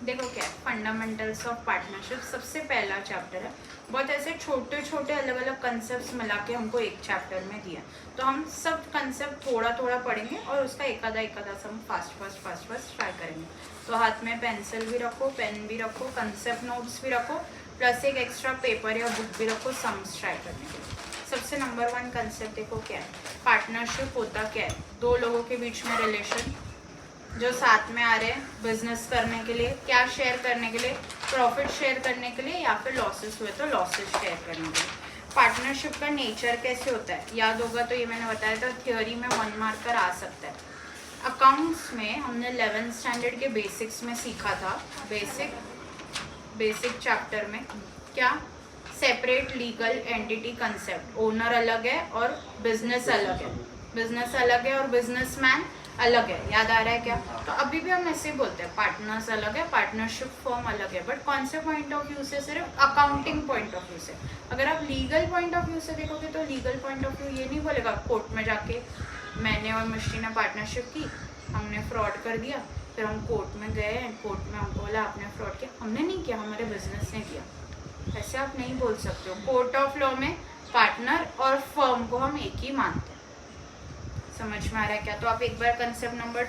देखो क्या है, फंडामेंटल्स ऑफ पार्टनरशिप सबसे पहला चैप्टर है। बहुत ऐसे छोटे छोटे अलग अलग कंसेप्ट मिला के हमको एक चैप्टर में दिया, तो हम सब कंसेप्ट थोड़ा थोड़ा पढ़ेंगे और उसका एक आधा हम फास्ट ट्राई करेंगे। तो हाथ में पेंसिल भी रखो, पेन भी रखो, कंसेप्ट नोट्स भी रखो, प्लस एक एक्स्ट्रा पेपर या बुक भी रखो सम्स ट्राई करने के लिए। सबसे नंबर 1 कंसेप्ट देखो क्या है, पार्टनरशिप होता क्या है, दो लोगों के बीच में रिलेशन जो साथ में आ रहे हैं बिजनेस करने के लिए, क्या शेयर करने के लिए, प्रॉफिट शेयर करने के लिए या फिर लॉसेस हुए तो लॉसेस शेयर करने के लिए। पार्टनरशिप का नेचर कैसे होता है याद होगा, तो ये मैंने बताया था, थियोरी में 1 मार्कर आ सकता है। अकाउंट्स में हमने 11th स्टैंडर्ड के बेसिक्स में सीखा था, बेसिक चैप्टर में क्या, separate legal entity concept, owner अलग है और बिजनेस अलग है, बिजनेस अलग है और बिजनेसमैन अलग है, याद आ रहा है क्या। तो अभी भी हम ऐसे ही बोलते हैं, पार्टनर्स अलग है, पार्टनरशिप फॉर्म अलग है, बट कौन से पॉइंट ऑफ व्यू से, सिर्फ अकाउंटिंग पॉइंट ऑफ व्यू से। अगर आप लीगल पॉइंट ऑफ व्यू से देखोगे तो लीगल पॉइंट ऑफ व्यू ये नहीं बोलेगा कोर्ट में जाके मैंने और मिष्टी ने पार्टनरशिप की, हमने फ्रॉड कर दिया, फिर हम कोर्ट में गए, कोर्ट में हमको बोला आपने फ्रॉड किया, हमने नहीं किया, हमारे बिजनेस ने किया। ऐसे आप नहीं बोल सकते हो। कोर्ट ऑफ लॉ में पार्टनर और फर्म को हम एक ही मानते हैं। समझ में आ रहा है क्या। तो आप एक बार कंसेप्ट नंबर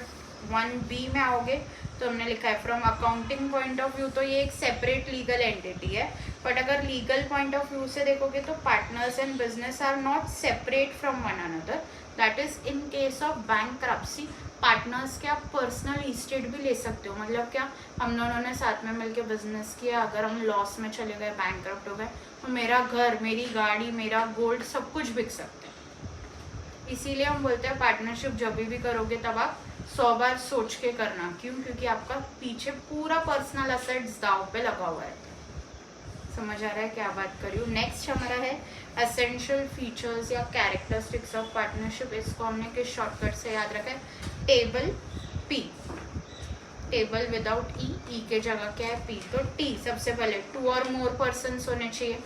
1B में आओगे तो हमने लिखा है from accounting point of view तो ये एक सेपरेट लीगल एंटिटी है, बट अगर लीगल पॉइंट ऑफ व्यू से देखोगे तो partners and business are not separate from one another. That is in case of bankruptcy partners के आप पर्सनल इस्टेट भी ले सकते हो। मतलब क्या, हम दोनों ने साथ में मिलकर बिजनेस किया, अगर हम लॉस में चले गए, बैंकरप्ट हो गए, तो मेरा घर, मेरी गाड़ी, मेरा गोल्ड सब कुछ बिक सकते हैं। इसीलिए हम बोलते हैं पार्टनरशिप जब भी करोगे तब आप 100 बार सोच के करना। क्यों? क्योंकि आपका पीछे पूरा पर्सनल असेट्स दाव पे लगा हुआ है। समझ आ रहा है क्या बात कर रही हूँ। नेक्स्ट हमारा है एसेंशियल फीचर्स या कैरेक्टरिस्टिक्स ऑफ पार्टनरशिप। इसको हमने किस शॉर्टकट से याद रखा है, टेबल पी, टेबल विदाउट ई के जगह क्या है पी, तो टी सबसे पहले 2 और मोर पर्सन होने चाहिए।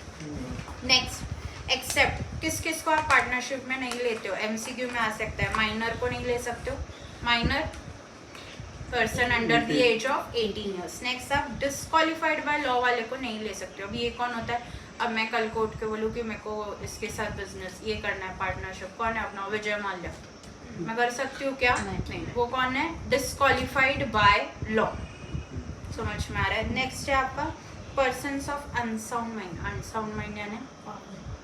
नेक्स्ट एक्सेप्ट, किस किस को आप पार्टनरशिप में नहीं लेते हो, एमसीक्यू में आ सकता है, माइनर को नहीं ले सकते हो, minor person under the age of 18 years. Next आप डिस्क्वालिफाइड बाय लॉ वाले को नहीं ले सकते हो। अब ये कौन होता है, अब मैं कल को उठ के बोलूँ कि मेरे को इसके साथ बिजनेस ये करना है, पार्टनरशिप, कौन है अपना, विजय माल्या, मैं कर सकती हूँ क्या? नहीं। वो कौन है, डिस्क्वालिफाइड बाय लॉ। समझ में आ रहा है। नेक्स्ट है आपका person of unsound mind. Unsound mind यानी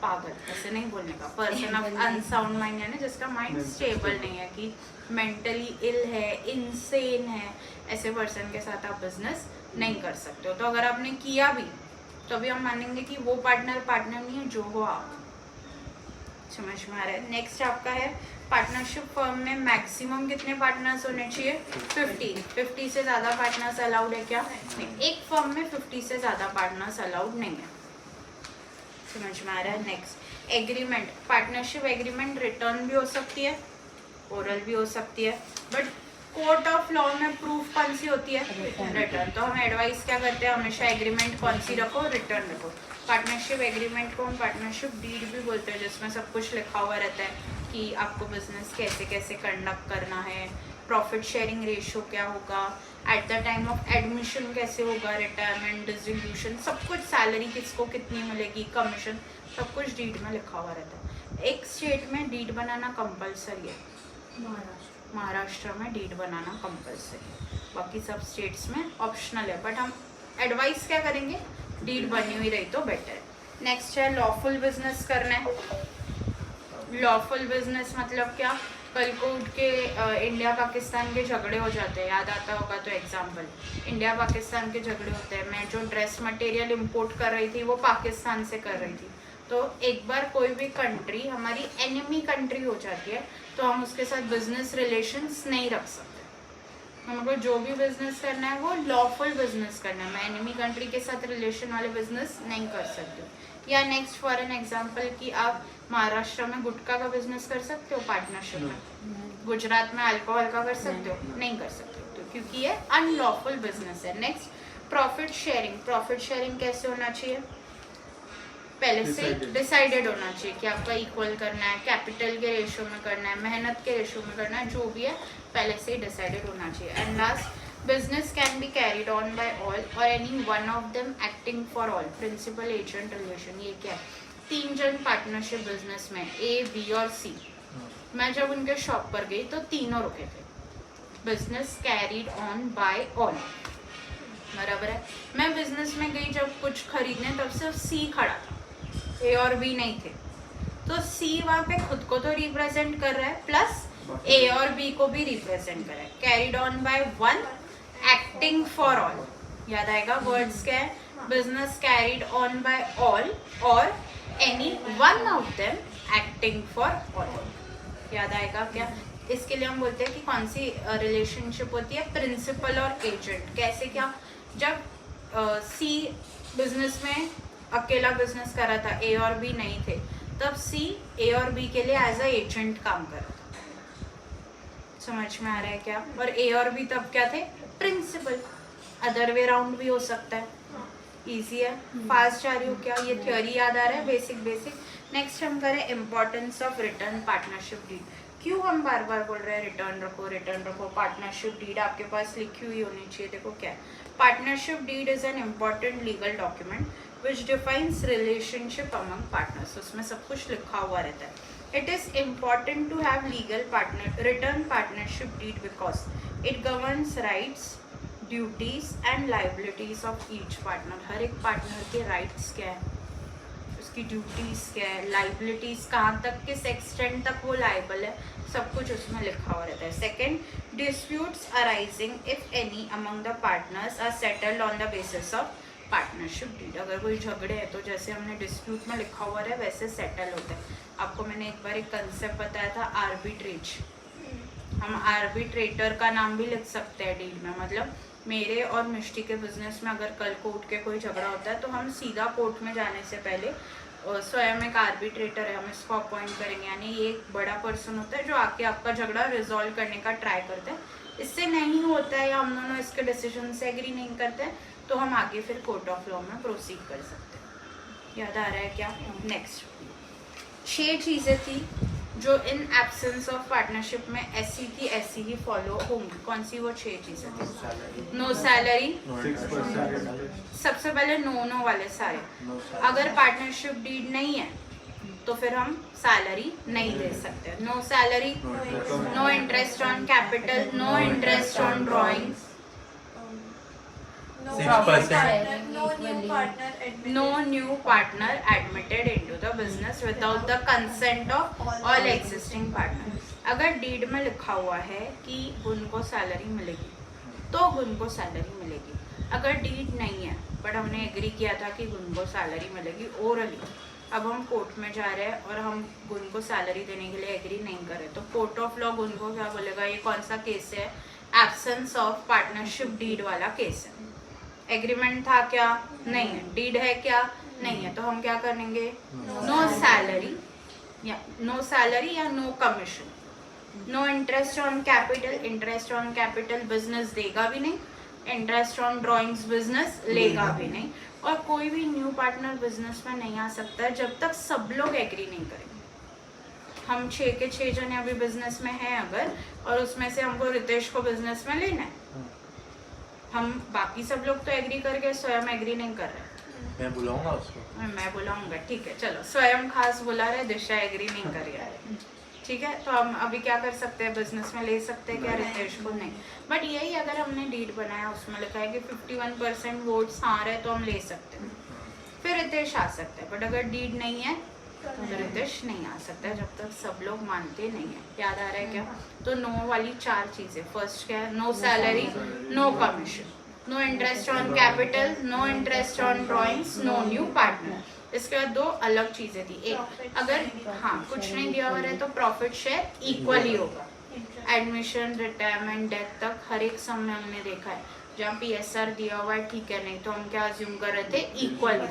पागल, ऐसे नहीं बोलने का, पर्सन ऑफ अनसाउंड माइंड यानी जिसका माइंड स्टेबल नहीं है, कि मेंटली इल है, इनसेन है, ऐसे पर्सन के साथ आप बिजनेस नहीं कर सकते हो। तो अगर आपने किया भी तो अभी हम मानेंगे कि वो पार्टनर नहीं है जो हो आप। समझ में आ रहा है। नेक्स्ट आपका है पार्टनरशिप फर्म में मैक्सिमम कितने पार्टनर्स होने चाहिए, 50 से ज़्यादा पार्टनर्स अलाउड है क्या? नहीं, एक फर्म में 50 से ज़्यादा पार्टनर्स अलाउड नहीं है। समझ में आ रहा है। Next agreement, partnership agreement return भी हो सकती है, ओरल भी हो सकती है, बट कोर्ट ऑफ लॉ में प्रूफ कौन सी होती है, रिटर्न। तो हम एडवाइस क्या करते हैं, हमेशा एग्रीमेंट कौन सी रखो, रिटर्न रखो। पार्टनरशिप एग्रीमेंट को हम पार्टनरशिप डीड भी बोलते हैं, जिसमें सब कुछ लिखा हुआ रहता है कि आपको बिजनेस कैसे कैसे कंडक्ट करना है, प्रॉफिट शेयरिंग रेशियो क्या होगा, at the time of admission कैसे होगा, रिटायरमेंट, डिस्ट्रीब्यूशन, सब कुछ, सैलरी किसको कितनी मिलेगी, कमीशन, सब कुछ डीड में लिखा हुआ रहता है। एक स्टेट में डीड बनाना कंपलसरी है, महाराष्ट्र में डीड बनाना कंपलसरी है, बाकी सब स्टेट्स में ऑप्शनल है, बट हम एडवाइस क्या करेंगे, डीड बनी हुई रही तो बेटर है। नेक्स्ट है लॉफुल बिजनेस करना है। लॉफुल बिजनेस मतलब क्या, कल को उठ के इंडिया पाकिस्तान के झगड़े हो जाते हैं, याद आता होगा तो एग्जांपल, इंडिया पाकिस्तान के झगड़े होते हैं, मैं जो ड्रेस मटेरियल इंपोर्ट कर रही थी वो पाकिस्तान से कर रही थी, तो एक बार कोई भी कंट्री हमारी एनिमी कंट्री हो जाती है तो हम उसके साथ बिजनेस रिलेशंस नहीं रख सकते। हमको जो भी बिजनेस करना है वो लॉफुल बिजनेस करना है, मैं एनिमी कंट्री के साथ रिलेशन वाले बिजनेस नहीं कर सकती। या नेक्स्ट फॉर एन एग्जांपल कि आप महाराष्ट्र में गुटखा का बिजनेस कर सकते हो पार्टनरशिप में, गुजरात में अल्कोहल का कर सकते हो, नहीं कर सकते हो, क्योंकि ये अनलॉफुल बिजनेस है। Next profit sharing. Profit sharing कैसे होना चाहिए, पहले से डिसाइडेड होना चाहिए कि आपका इक्वल करना है, कैपिटल के रेशियो में करना है, मेहनत के रेशियो में करना है, जो भी है पहले से ही डिसाइडेड होना चाहिए। And last Business can be carried on by all or any one of them acting for all. Principal agent relation, ये क्या है? 3 जन पार्टनरशिप बिजनेस में, A, B और C. मैं जब उनके शॉप पर गई तो तीनों रुके थे. Business carried on by all. बराबर है. मैं बिजनेस में गई जब कुछ खरीदने, तब सिर्फ C खड़ा था, A और B नहीं थे. तो C वहाँ पे खुद को तो रिप्रेजेंट कर रहा है, प्लस A और B को भी रिप्रेजेंट कर रहा है. Carried on by one, acting for all. याद आएगा वर्ड्स क्या है? Business carried on by all और any one of them acting for all. याद आएगा क्या? इसके लिए हम बोलते हैं कि कौन सी रिलेशनशिप होती है? प्रिंसिपल और एजेंट. कैसे क्या? जब C बिजनेस में अकेला बिजनेस कर रहा था, A और B नहीं थे, तब C A और B के लिए एज अ एजेंट काम कर रहा था. समझ में आ रहा है क्या? और A और B तब क्या थे? प्रिंसिपल. अदर वे राउंड भी हो सकता है. इजी है. फास्ट जा रही हो क्या? ये थ्योरी याद आ रहा है? बेसिक. नेक्स्ट हम करें importance of written partnership deed. क्यों हम बार बार बोल रहे हैं रिटर्न रखो. पार्टनरशिप डीड आपके पास लिखी हुई होनी चाहिए. देखो क्या है. Partnership deed is an important legal document which defines relationship among partners. उसमें सब कुछ लिखा हुआ रहता है. It is important to have written partnership deed because it governs rights, duties and liabilities of each partner. हर एक पार्टनर के rights क्या है, उसकी ड्यूटीज क्या है, लाइबिलिटीज कहाँ तक, किस एक्सटेंट तक वो लाइबल है, सब कुछ उसमें लिखा हुआ रहता है. Second, disputes arising if any among the partners are settled on the basis of partnership deed. अगर कोई झगड़े हैं तो जैसे हमने डिस्प्यूट में लिखा हुआ है वैसे सेटल होता है. आपको मैंने एक बार एक कंसेप्ट बताया था, आर्बिट्रेज. हम आर्बिट्रेटर का नाम भी लिख सकते हैं डीड में. मतलब मेरे और मिष्टी के बिजनेस में अगर कल को उठ के कोई झगड़ा होता है तो हम सीधा कोर्ट में जाने से पहले स्वयं एक आर्बिट्रेटर है, हम इसको अपॉइंट करेंगे. यानी ये एक बड़ा पर्सन होता है जो आके आपका झगड़ा रिजॉल्व करने का ट्राई करता है. इससे नहीं होता है या हम दोनों इसके डिसीजन से एग्री नहीं करते हैं तो हम आगे फिर कोर्ट ऑफ लॉ में प्रोसीड कर सकते हैं. याद आ रहा है क्या? नेक्स्ट 6 चीज़ें थी जो इन एब्सेंस ऑफ पार्टनरशिप में ऐसी थी ऐसी ही फॉलो होंगी. कौन सी वो 6 चीज़ें थी? No salary. सबसे पहले नो वाले सारे. अगर पार्टनरशिप डीड नहीं है तो फिर हम सैलरी नहीं दे सकते. No salary, no interest on capital, no interest on drawings, no new partner admitted into the business without the consent of all existing partners. अगर डीड में लिखा हुआ है कि गुन को सैलरी मिलेगी तो गुन को सैलरी मिलेगी. अगर डीड नहीं है बट हमने एग्री किया था कि गुन को सैलरी मिलेगी ओरली, अब हम कोर्ट में जा रहे हैं और हम गुन को सैलरी देने के लिए एग्री नहीं कर रहे, तो कोर्ट ऑफ लॉ गुन को क्या बोलेगा? ये कौन सा केस है? एब्सेंस ऑफ पार्टनरशिप डीड वाला केस है. एग्रीमेंट था क्या? नहीं है. डीड है क्या? नहीं है. तो हम क्या करेंगे? नो सैलरी या no commission. No interest on capital. Interest on capital business देगा भी नहीं, इंटरेस्ट ऑन ड्रॉइंग्स बिजनेस लेगा भी नहीं. और कोई भी न्यू पार्टनर बिजनेस में नहीं आ सकता जब तक सब लोग एग्री नहीं करेंगे. हम 6 के 6 जने अभी बिजनेस में हैं अगर, और उसमें से हमको रितेश को बिजनेस में लेना है, हम बाकी सब लोग तो एग्री कर गए, स्वयं एग्री नहीं कर रहे. मैं बुलाऊंगा उसको. मैं बुलाऊंगा. ठीक है चलो. स्वयं खास बुला रहे, दिशा एग्री नहीं कर रही है. ठीक है. तो हम अभी क्या कर सकते हैं? बिजनेस में ले सकते हैं क्या रितेश को? नहीं. बट यही अगर हमने डीड बनाया उसमें लिखा है कि 51% वोट्स आ रहे तो हम ले सकते हैं, फिर रितेश आ सकता है. बट अगर डीड नहीं है तो रितेश नहीं आ सकता जब तक सब लोग मानते नहीं है. याद आ रहा है क्या? तो नो वाली 4 चीजें. फर्स्ट क्या है? No salary, no commission, no interest on capital, no interest on drawings, no new partner. इसके बाद 2 अलग चीजें थी. एक, अगर कुछ नहीं दिया हुआ है तो प्रॉफिट शेयर इक्वली होगा. एडमिशन, रिटायरमेंट, डेथ तक हर एक सम में हमने देखा है. जहाँ PSR दिया हुआ है ठीक है, नहीं तो हम क्या अज्यूम कर रहे थे? इक्वल.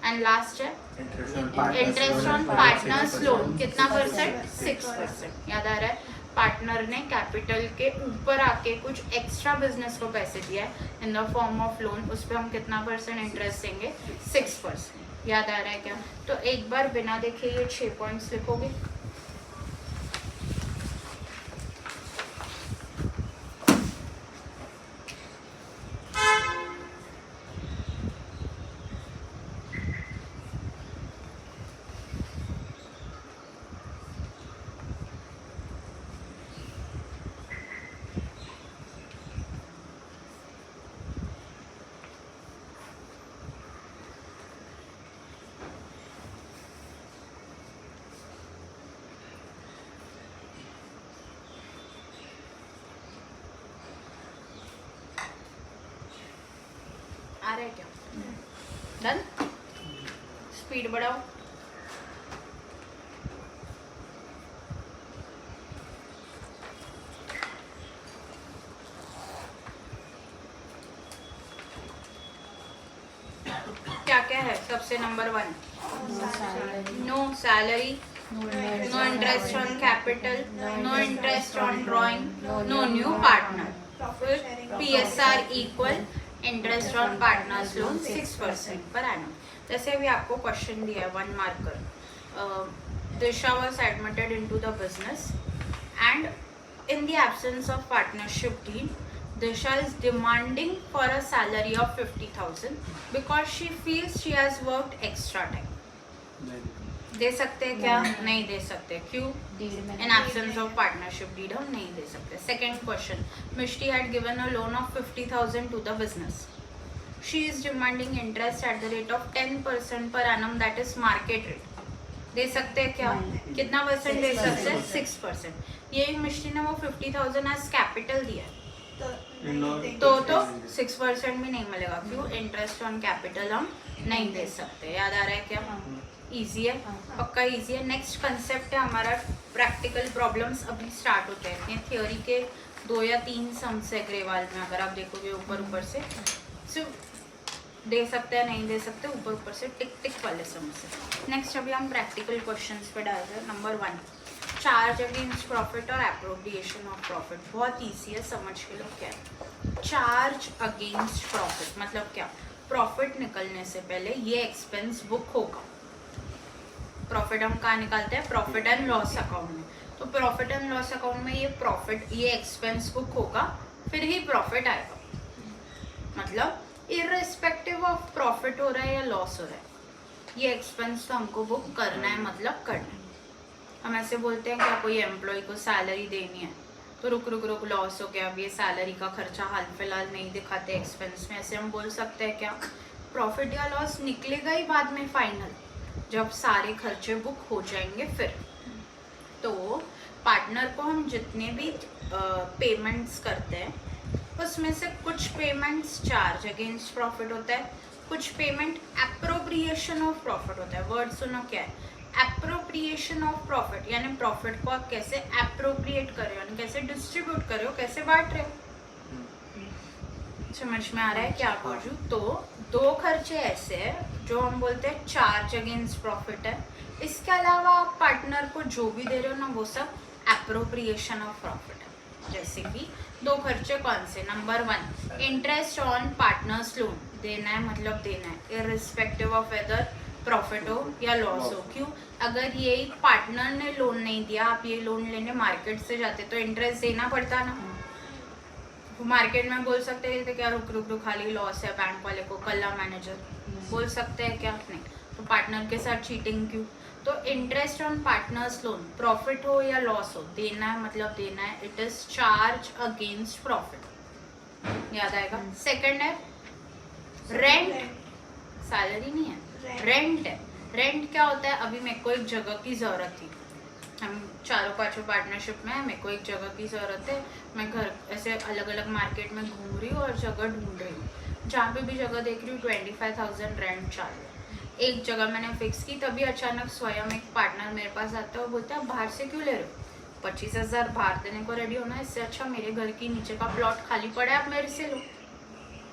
एंड लास्ट है इंटरेस्ट ऑन पार्टनर्स लोन. कितना परसेंट? 6%. याद आ रहा है? पार्टनर ने कैपिटल के ऊपर आके कुछ एक्स्ट्रा बिजनेस को पैसे दिया है in the form of loan, उस पर हम कितना % इंटरेस्ट देंगे? 6%. याद आ रहा है क्या? तो एक बार बिना देखे ये 6 पॉइंट्स लिखोगे. आ रहा है क्या? डन? स्पीड बढ़ाओ। क्या क्या है? सबसे number 1, no salary, no interest on capital, no interest on drawing, no new partner. फिर PSR equal interest on partners loan 6% per annum. जैसे अभी आपको क्वेश्चन दिया है 1 marker, Disha was admitted into the business and in the absence of partnership deed, Disha is demanding for a salary of 50,000 because she feels she has worked extra time. दे सकते हैं क्या? नहीं दे सकते। क्यों? In absence of partnership deed हम नहीं दे सकते। Second question, Mishti had given a loan of 50,000 to the business. She is demanding interest at the rate of 10% per annum, that is market rate. दे सकते हैं क्या? कितना परसेंट दे सकते हैं? 6%। ये मिष्टी ने वो 50,000 एज कैपिटल दिया है तो 6% भी नहीं मिलेगा। क्यों? इंटरेस्ट ऑन कैपिटल हम नहीं दे सकते। याद आ रहा है क्या? इजी है, पक्का इजी है। नेक्स्ट कंसेप्ट है हमारा प्रैक्टिकल प्रॉब्लम्स। अभी स्टार्ट होते हैं। ये थ्योरी के 2 या 3 सम्स है ग्रेवाल में, अगर आप देखोगे ऊपर से सिर्फ दे सकते हैं नहीं दे सकते, ऊपर से टिक टिक वाले सम्स है। नेक्स्ट अभी हम प्रैक्टिकल क्वेश्चंस पे डालते हैं। नंबर 1, चार्ज अगेंस्ट प्रॉफिट और एप्रोप्रिएशन ऑफ प्रॉफिट। बहुत ईजी है, समझ के लो क्या है। चार्ज अगेंस्ट प्रॉफिट मतलब क्या? प्रॉफिट निकलने से पहले ये एक्सपेंस बुक होगा। प्रॉफिट हम कहाँ निकालते हैं? प्रॉफिट एंड लॉस अकाउंट में। तो प्रॉफिट एंड लॉस अकाउंट में ये एक्सपेंस बुक होगा, फिर ही प्रॉफिट आएगा। मतलब इररिस्पेक्टिव ऑफ प्रॉफिट हो रहा है या लॉस हो रहा है, ये एक्सपेंस तो हमको बुक करना है, मतलब करना है। हम ऐसे बोलते हैं क्या, कोई एम्प्लॉय को सैलरी देनी है तो रुक लॉस हो गया, अब ये सैलरी का खर्चा हाल फिलहाल नहीं दिखाते एक्सपेंस में, ऐसे हम बोल सकते हैं क्या? प्रॉफिट या लॉस निकलेगा ही बाद में फाइनल, जब सारे खर्चे बुक हो जाएंगे फिर। तो पार्टनर को हम जितने भी पेमेंट्स करते हैं उसमें से कुछ पेमेंट्स चार्ज अगेंस्ट प्रॉफिट होता है, कुछ पेमेंट एप्रोप्रिएशन ऑफ प्रॉफिट होता है। वर्ड सुनो क्या है? एप्रोप्रिएशन ऑफ प्रॉफिट, यानी प्रॉफिट को आप कैसे एप्रोप्रिएट कर रहे हो, यानी कैसे डिस्ट्रीब्यूट कर रहे हो, कैसे बांट रहे हो। समझ में आ रहा है क्या बोल रही हूँ? तो 2 खर्चे ऐसे हैं जो हम बोलते हैं चार्ज अगेंस्ट प्रॉफिट है। इसके अलावा आप पार्टनर को जो भी दे रहे हो ना, वो सब एप्रोप्रिएशन ऑफ प्रॉफिट है। जैसे कि 2 खर्चे कौन से? Number 1, interest on partners loan, देना है मतलब देना है, इररिस्पेक्टिव ऑफ वेदर प्रॉफिट हो या लॉस हो। क्यों? अगर ये पार्टनर ने लोन नहीं दिया, आप ये लोन लेने मार्केट से जाते तो इंटरेस्ट देना पड़ता ना। मार्केट में बोल सकते थे क्या, रुक खाली लॉस है बैंक वाले को, कल्ला मैनेजर बोल सकते हैं क्या? नहीं। तो पार्टनर के साथ चीटिंग क्यों? तो interest on partners loan, profit हो या लॉस हो, देना है मतलब देना है, it is charge against profit. याद आएगा? सेकंड है रेंट, सैलरी नहीं है, रेंट है। रेंट क्या होता है? अभी मेरे को एक जगह की जरूरत थी, हम 4-5 पार्टनरशिप में है, मेरे को एक जगह की ज़रूरत है, मैं घर ऐसे अलग अलग मार्केट में घूम रही हूँ और जगह ढूंढ रही हूँ। जहाँ पे भी जगह देख रही हूँ 25,000 रेंट चाल रहा है। एक जगह मैंने फिक्स की, तभी अचानक स्वयं एक पार्टनर मेरे पास आता है और बोलता है बाहर से क्यों ले रहे हो, 25,000 बाहर देने को रेडी होना है, इससे अच्छा मेरे घर की नीचे का प्लॉट खाली पड़ा है, आप मेरे से लो।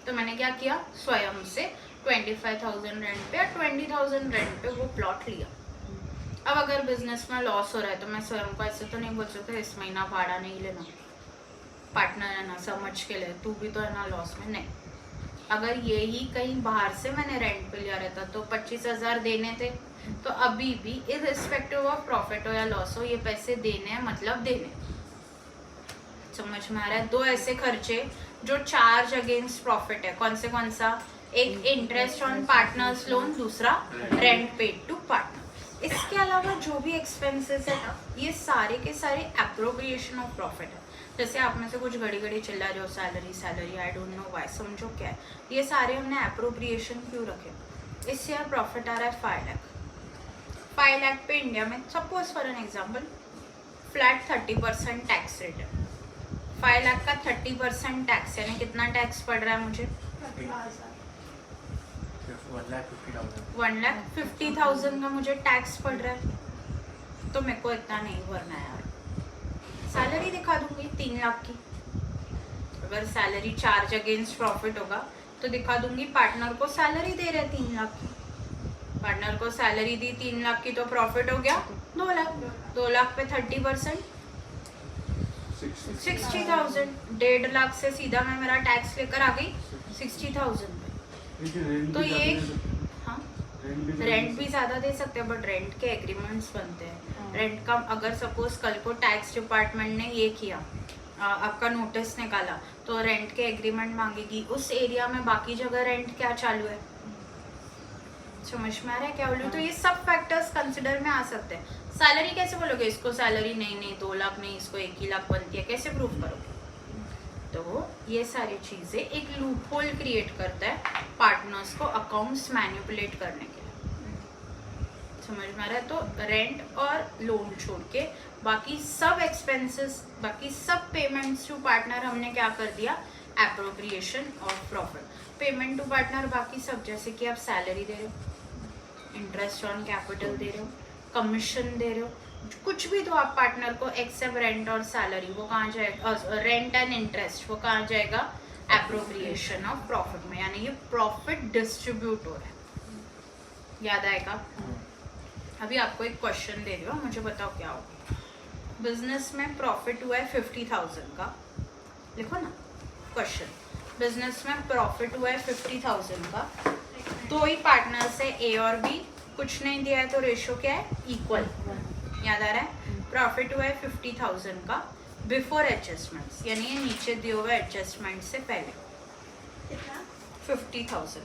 तो मैंने क्या किया, स्वयं से 25,000 रेंट पे या 20,000 रेंट पे वो प्लॉट लिया। अब अगर बिजनेस में लॉस हो रहा है तो मैं स्वयं को ऐसे तो नहीं बोल सकता इस महीना भाड़ा नहीं लेना, पार्टनर है ना, समझ के ले, तू भी तो है ना लॉस में। नहीं, अगर यही कहीं बाहर से मैंने रेंट पे लिया रहता तो 25,000 देने थे, तो अभी भी इररिस्पेक्टिव ऑफ प्रॉफिट हो या लॉस हो ये पैसे देने हैं, मतलब देने। समझ में आ रहा है? 2 ऐसे खर्चे जो चार्ज अगेंस्ट प्रॉफिट है, कौन सा? एक इंटरेस्ट ऑन पार्टनर्स लोन, दूसरा रेंट पेड टू पार्टनर। इसके अलावा जो भी एक्सपेंसेस है ना, ये सारे के सारे एप्रोप्रिएशन ऑफ प्रॉफिट है। जैसे आप में से कुछ घड़ी चिल्ला रहे हो salary, I don't know why, समझो क्या है ये सारे हमने एप्रोप्रिएशन क्यों रखे? इससे यार प्रॉफिट आ रहा है 5 लाख, 5 लाख पे इंडिया में suppose for an example flat 30% tax rate है। 5 लाख का 30% टैक्स यानी कितना टैक्स पड़ रहा है मुझे? 1,50,000 का मुझे टैक्स पड़ रहा है, तो मेरे को इतना नहीं भरना है यार। सैलरी दिखा दूंगी 3 लाख की। अगर सैलरी चार्ज अगेंस्ट प्रॉफिट होगा तो दिखा दूंगी पार्टनर को सैलरी दे रहे 3 लाख की। पार्टनर को सैलरी दी 3 लाख की तो प्रॉफिट हो गया 2 लाख। 2 लाख पे 30% 60,000। 1.5 लाख से सीधा मैं मेरा टैक्स लेकर आ गई 60,000 पे। तो ये हाँ, रेंट भी ज़्यादा दे सकते हैं, बट रेंट के एग्रीमेंट्स बनते हैं। रेंट का अगर सपोज कल को टैक्स डिपार्टमेंट ने ये किया, आपका नोटिस निकाला, तो रेंट के एग्रीमेंट मांगेगी उस एरिया में, बाकी जगह रेंट क्या चालू है, समझ में आ रहा है क्या बोलूँ? तो ये सब फैक्टर्स कंसिडर में आ सकते हैं। सैलरी कैसे बोलोगे इसको सैलरी नहीं 2 लाख नहीं, इसको 1 ही लाख बनती है, कैसे प्रूव करोगे? तो ये सारी चीज़ें एक लूप होल क्रिएट करता है पार्टनर्स को अकाउंट्स मैनिपुलेट करने के लिए, समझ में आ रहा है? तो रेंट और लोन छोड़ के बाकी सब एक्सपेंसेस, बाकी सब पेमेंट्स टू पार्टनर हमने क्या कर दिया, appropriation of profit. Payment to partner बाकी सब, जैसे कि आप सैलरी दे रहे हो, इंटरेस्ट ऑन कैपिटल दे रहे हो, कमीशन दे रहे हो, कुछ भी तो आप पार्टनर को एक्सेप्ट रेंट और सैलरी, वो कहाँ जाएगा, रेंट एंड इंटरेस्ट वो कहाँ जाएगा, एप्रोप्रिएशन ऑफ प्रॉफिट में, यानी ये प्रॉफिट डिस्ट्रीब्यूट हो रहा है। याद आएगा? अभी आपको एक क्वेश्चन दे रही हूँ, मुझे बताओ क्या होगा। बिजनेस में प्रॉफिट हुआ है 50,000 का, लिखो ना क्वेश्चन। बिजनेस में प्रॉफिट हुआ है 50,000 का, 2 ही पार्टनर से ए और बी, कुछ नहीं दिया है तो रेशो क्या है, इक्वल। याद आ रहा है? प्रॉफिट हुआ है 50,000 का बिफोर एडजस्टमेंट्स, यानी ये नीचे दिए हुए एडजस्टमेंट से पहले। कितना? 50,000।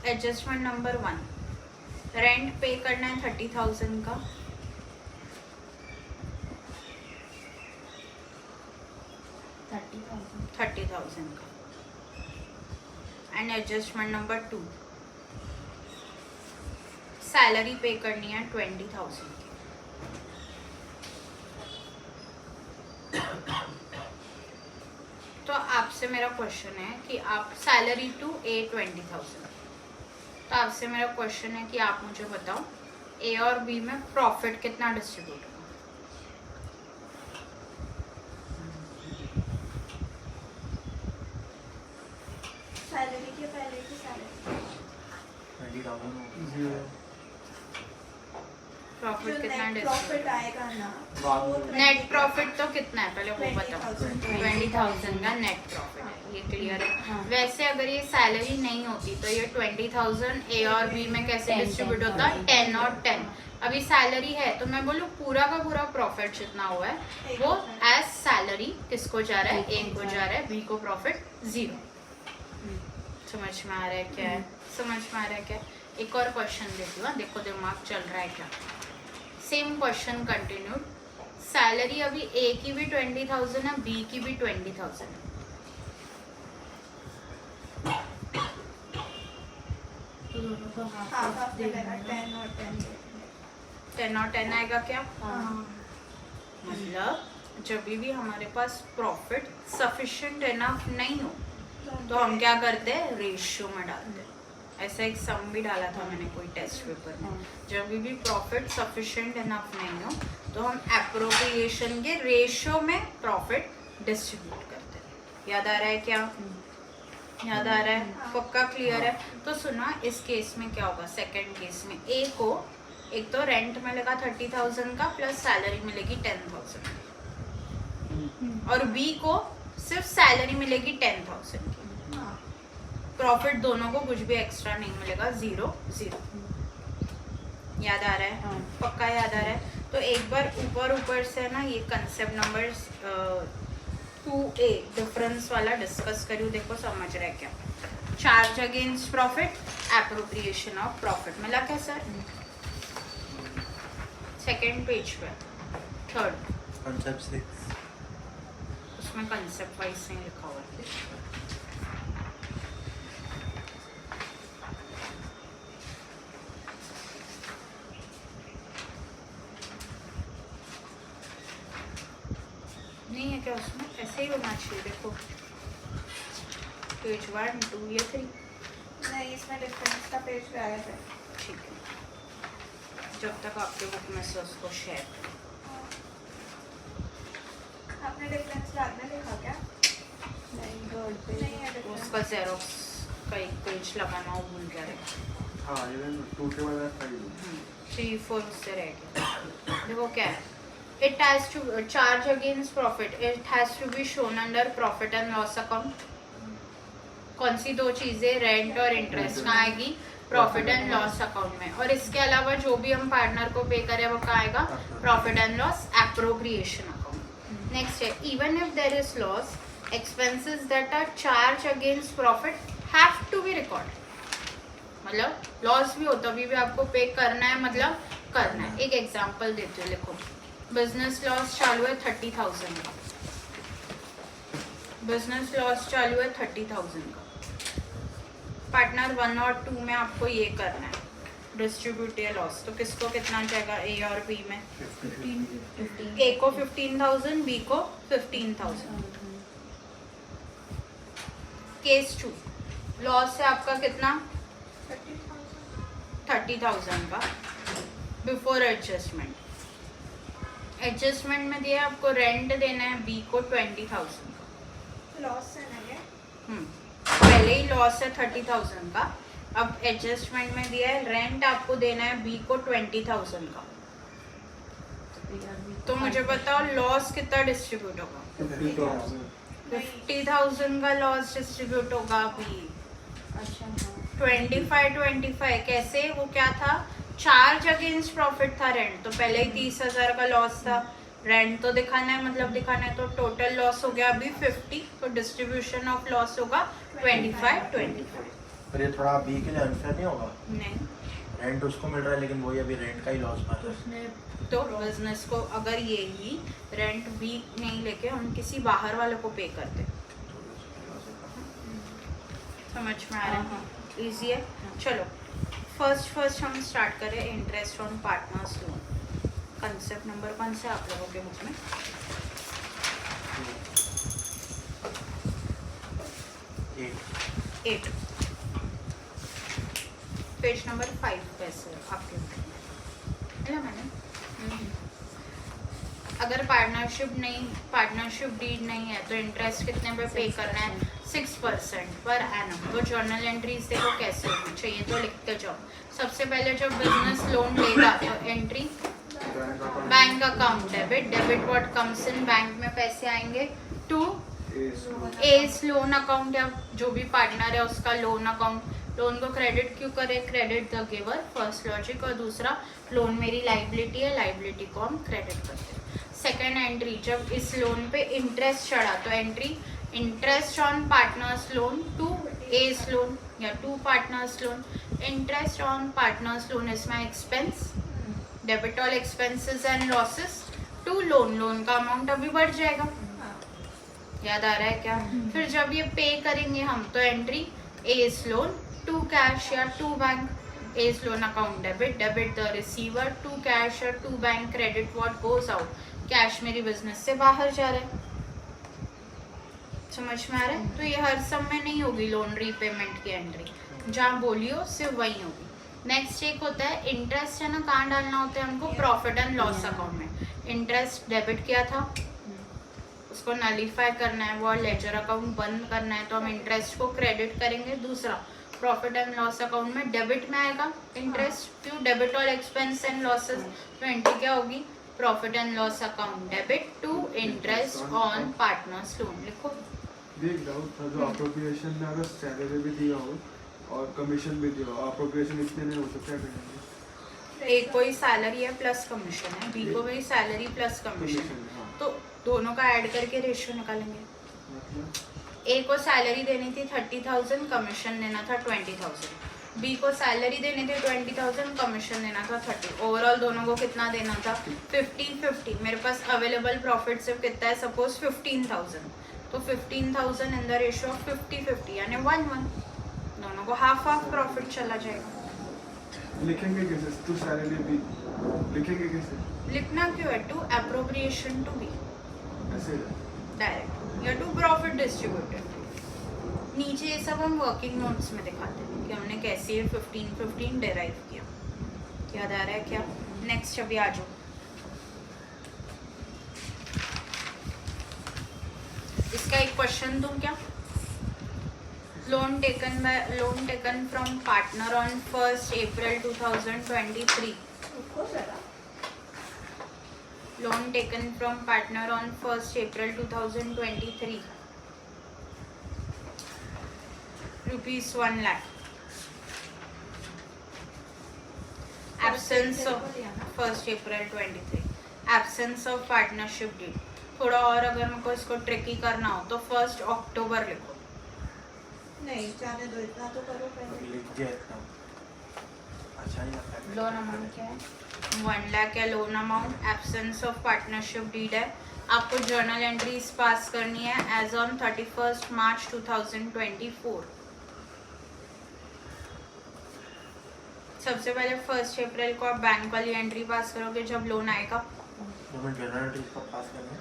एडजस्टमेंट नंबर 1, रेंट पे करना है 30,000 का, 30,000 का। एंड एडजस्टमेंट नंबर 2, सैलरी पे करनी है 20,000 की। तो आपसे मेरा क्वेश्चन है कि आप सैलरी टू ए 20,000, तो आपसे मेरा क्वेश्चन है कि आप मुझे बताओ ए और बी में प्रॉफिट कितना डिस्ट्रीब्यूट होगा? सैलरी के पहले की सैलरी 20,000 प्रॉफिट कितना प्रॉफिट आएगा ना, नेट प्रॉफिट तो कितना है पहले वो बताओ। 20,000 का नेट प्रॉफिट है, ये क्लियर है। हाँ। वैसे अगर ये सैलरी नहीं होती तो ये 20,000 ए और बी में कैसे डिस्ट्रीब्यूट होता है, 10 और 10। अभी सैलरी है तो मैं बोलूँ पूरा का पूरा प्रॉफिट जितना हुआ है वो एज सैलरी किसको जा रहा है, ए को जा रहा है, बी को प्रॉफिट 0। समझ में आ रहा है क्या है? समझ में आ रहा है क्या? एक और क्वेश्चन देती हूँ, देखो दिमाग चल रहा है क्या। सेम क्वेश्चन कंटिन्यूड, सैलरी अभी ए की भी 20,000 है, बी की भी 20,000 है। तो दोनों को हाफ देना, 10 और 10 10 और 10 आएगा क्या? हाँ। मतलब जब भी हमारे पास प्रॉफिट सफिशिएंट इनफ नहीं हो तो हम क्या करते हैं, रेशियो में डालते हैं। ऐसा एक सम भी डाला था मैंने कोई टेस्ट पेपर में। जब भी प्रॉफिट सफिशिएंट इनफ नहीं हो तो हम एप्रोप्रिएशन के रेशियो में प्रॉफिट डिस्ट्रीब्यूट करते हैं। याद आ रहा है क्या? याद आ रहा है? पक्का क्लियर है? तो सुना, इस केस में क्या होगा, सेकंड केस में ए को एक तो रेंट मिलेगा 30,000 का प्लस सैलरी मिलेगी 10,000 और बी को सिर्फ सैलरी मिलेगी 10,000 की। प्रॉफिट दोनों को कुछ भी एक्स्ट्रा नहीं मिलेगा, 0 0। याद आ रहा है? पक्का याद आ रहा है? तो एक बार ऊपर से ना ये कंसेप्ट नंबर 2A डिफरेंस वाला डिस्कस करूँ, देखो समझ रहे क्या। Charge against profit, appropriation of profit, मिला क्या सर? सेकेंड पेज पे, थर्ड, concept 6 उसमें कंसेप्ट वाइज नहीं लिखा हुआ है। नहीं है क्या उसमें? ऐसे ही होना चाहिए, देखो पेज 1 2 या 3। नहीं, इसमें डिफरेंस का पेज गायब है। ठीक है, जब तक आपके बुक में से उसको शेयर करें। आपने डिफरेंस बाद में लिखा क्या? नहीं, थर्ड पे नहीं है डिफरेंस। उसका जेरोक्स का एक पेज लगाना वो भूल गया रहे। हाँ, इवन 2 के बाद 3 4 उससे रह गया। देखो क्या है, it has to charge against profit, it has to be shown under profit and loss account. कौन सी दो चीजें, रेंट और इंटरेस्ट, कहाँ आएगी? प्रॉफिट एंड लॉस अकाउंट में। और इसके अलावा जो भी हम पार्टनर को पे करें वो कहाँ आएगा? Profit and loss appropriation account. Next है, even if there is loss, expenses that are charge against profit have to be record. मतलब लॉस भी हो तभी भी आपको पे करना है, मतलब करना है। एक एग्जांपल देते हो, लिखो बिजनेस लॉस चालू है 30,000 का, बिजनेस लॉस चालू है 30,000 का। पार्टनर 1 और 2 में आपको ये करना है, डिस्ट्रीब्यूट ये लॉस। तो किसको कितना जाएगा, ए और बी में? 15 ए को 15,000, बी को 15,000। केस 2, लॉस है आपका कितना? 30,000 का बिफोर एडजस्टमेंट। एडजस्टमेंट में दिया आपको रेंट देना है बी को 20,000 का। लॉस है ना ये? पहले ही लॉस है 30,000 का, अब एडजस्टमेंट में दिया है रेंट आपको देना है बी को 20,000 का। तो मुझे बताओ लॉस कितना डिस्ट्रीब्यूट होगा? 50,000 का लॉस डिस्ट्रीब्यूट होगा अभी। अच्छा हाँ 25 कैसे? वो क्या था, चार्ज अगेंस्ट प्रॉफिट था रेंट, तो पहले ही 30,000 का लॉस था। रेंट तो दिखाना है, मतलब दिखाना है, तो टोटल लॉस हो गया अभी 50, तो डिस्ट्रीब्यूशन ऑफ लॉस होगा 25। पर ये थोड़ा बी के लिए अनफेयर नहीं होगा? नहीं, रेंट उसको मिल रहा है लेकिन वही अभी रेंट का ही लॉस भर रहा है। उसने तो बिजनेस को अगर यही रेंट बी नहीं लेके हम किसी बाहर वाले को पे करते, समझ में आ रहा है? इजी है। चलो फर्स्ट हम स्टार्ट करें, interest on partners loan. Concept number 1 से आप लोगों के बुक में 8 पेज नंबर 5 कैसे आपके बुक में है मैंने। अगर पार्टनरशिप डीड नहीं है तो इंटरेस्ट कितने पे पे करना है? 6% पर एनम। तो जर्नल एंट्रीज देखो कैसे होनी चाहिए, तो लिखते जाओ। सबसे पहले जब बिजनेस लोन लेगा तो entry bank account debit what comes in, bank में पैसे आएंगे टू एस लोन अकाउंट, या जो भी पार्टनर है उसका लोन अकाउंट। लोन को क्रेडिट क्यों करें? Credit the giver, first logic. और दूसरा, लोन मेरी लाइबिलिटी है, लाइबिलिटी को हम क्रेडिट करते हैं। सेकेंड एंट्री, जब इस लोन पे इंटरेस्ट चढ़ा तो entry interest on partners loan to S loan या to partners loan. Interest on partners loan is my expense, debit all expenses and losses to loan का अमाउंट अभी बढ़ जाएगा। याद आ रहा है क्या? फिर जब ये पे करेंगे हम तो entry S loan to cash या to bank. S loan account debit the receiver to cash या to bank, credit what goes out, cash मेरी बिजनेस से बाहर जा रहा है। समझ में आ रहा है? तो ये हर सम में नहीं होगी लोन रीपेमेंट की एंट्री, जहाँ बोलियो सिर्फ वही होगी। नेक्स्ट एक होता है इंटरेस्ट, है ना, कहाँ डालना होता है हमको? प्रॉफिट एंड लॉस अकाउंट में। इंटरेस्ट डेबिट किया था, उसको नलीफाई करना है, वो लेजर अकाउंट बंद करना है, तो हम इंटरेस्ट को क्रेडिट करेंगे। दूसरा, प्रॉफिट एंड लॉस अकाउंट में डेबिट में आएगा इंटरेस्ट, क्यों? Debit all expense and losses. तो एंट्री क्या होगी? Profit and loss account debit to interest on partners loan. लिखो। देख डाउट था, जो अप्रोप्रिएशन में अगर सैलरी भी दिया हो और कमीशन भी दिया हो, अप्रोप्रिएशन इतने नहीं हो सकते, क्या करेंगे? ए को ही सैलरी है प्लस कमीशन है, बी को भी सैलरी प्लस कमीशन है, हाँ। तो दोनों का ऐड करके रेशियो निकालेंगे। मतलब ए को सैलरी देनी थी 30,000, कमीशन देना था 20,000। बी को सैलरी देनी थी 20,000, कमीशन देना था 30। ओवरऑल दोनों को कितना देना था? 50-50। मेरे पास अवेलेबल प्रॉफिट सिर्फ कितना है? सपोज 15,000, तो 15,000 इन द रेशियो ऑफ 50-50 यानी 1-1, दोनों को हाफ प्रॉफिट चला जाएगा। लिखेंगे कैसे? टू सैलरी भी लिखेंगे कैसे? लिखना क्यों है? To appropriation to be. ऐसे डायरेक्ट या टू प्रॉफिट डिस्ट्रीब्यूटेड। नीचे ये सब हम वर्किंग नोट्स में दिखाते हैं कि हमने कैसे 15-15 डिराइव किया। याद आ रहा है क्या? नेक्स्ट अभी आ जाओ। इसका एक क्वेश्चन दूं क्या? Loan taken from partner on 1st April 2023। Loan taken from partner on 1st April 2023 rupees 1 lakh। Absence of 1st April 23 absence of partnership deed। थोड़ा और अगर मेरे को इसको ट्रिकी करना हो तो 1st October लिखो। नहीं जाने दो, इतना तो करो पहले। लिख दिया इतना। अच्छा नहीं लगता है। लोन अमाउंट क्या है? 1 लाख है loan amount. Absence of partnership deed है। आपको जर्नल एंट्रीज पास करनी है एज ऑन 31st March 2024। सबसे पहले 1st April को आप बैंक वाली एंट्री पास करोगे जब लोन आएगा। तो मैं जनरल एंट्रीज का पास करना है।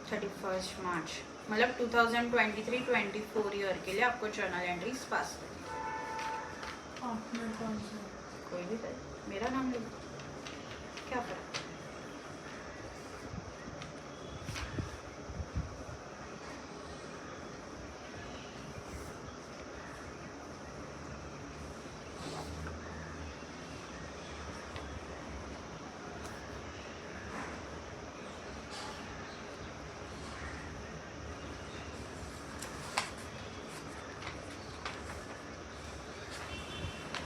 31st March मतलब 2023-24 ईयर के लिए आपको जर्नल एंट्रीज पास करनी है। पार्टनर कौन सा? कोई भी कर, मेरा नाम ले लो, क्या फर्क?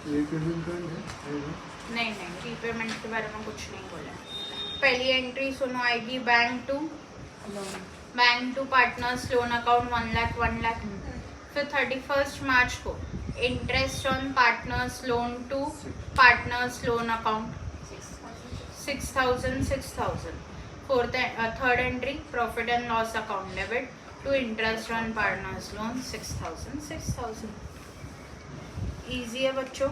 रीपेमेंट का है नहीं रीपेमेंट के बारे में कुछ नहीं बोला। पहली एंट्री सुनो आएगी bank to partners loan account 1 lakh. फिर 31st March को interest on partners loan to partners loan account 6,000। Third entry profit and loss account debit to interest on partners loan 6,000। Easy है बच्चों।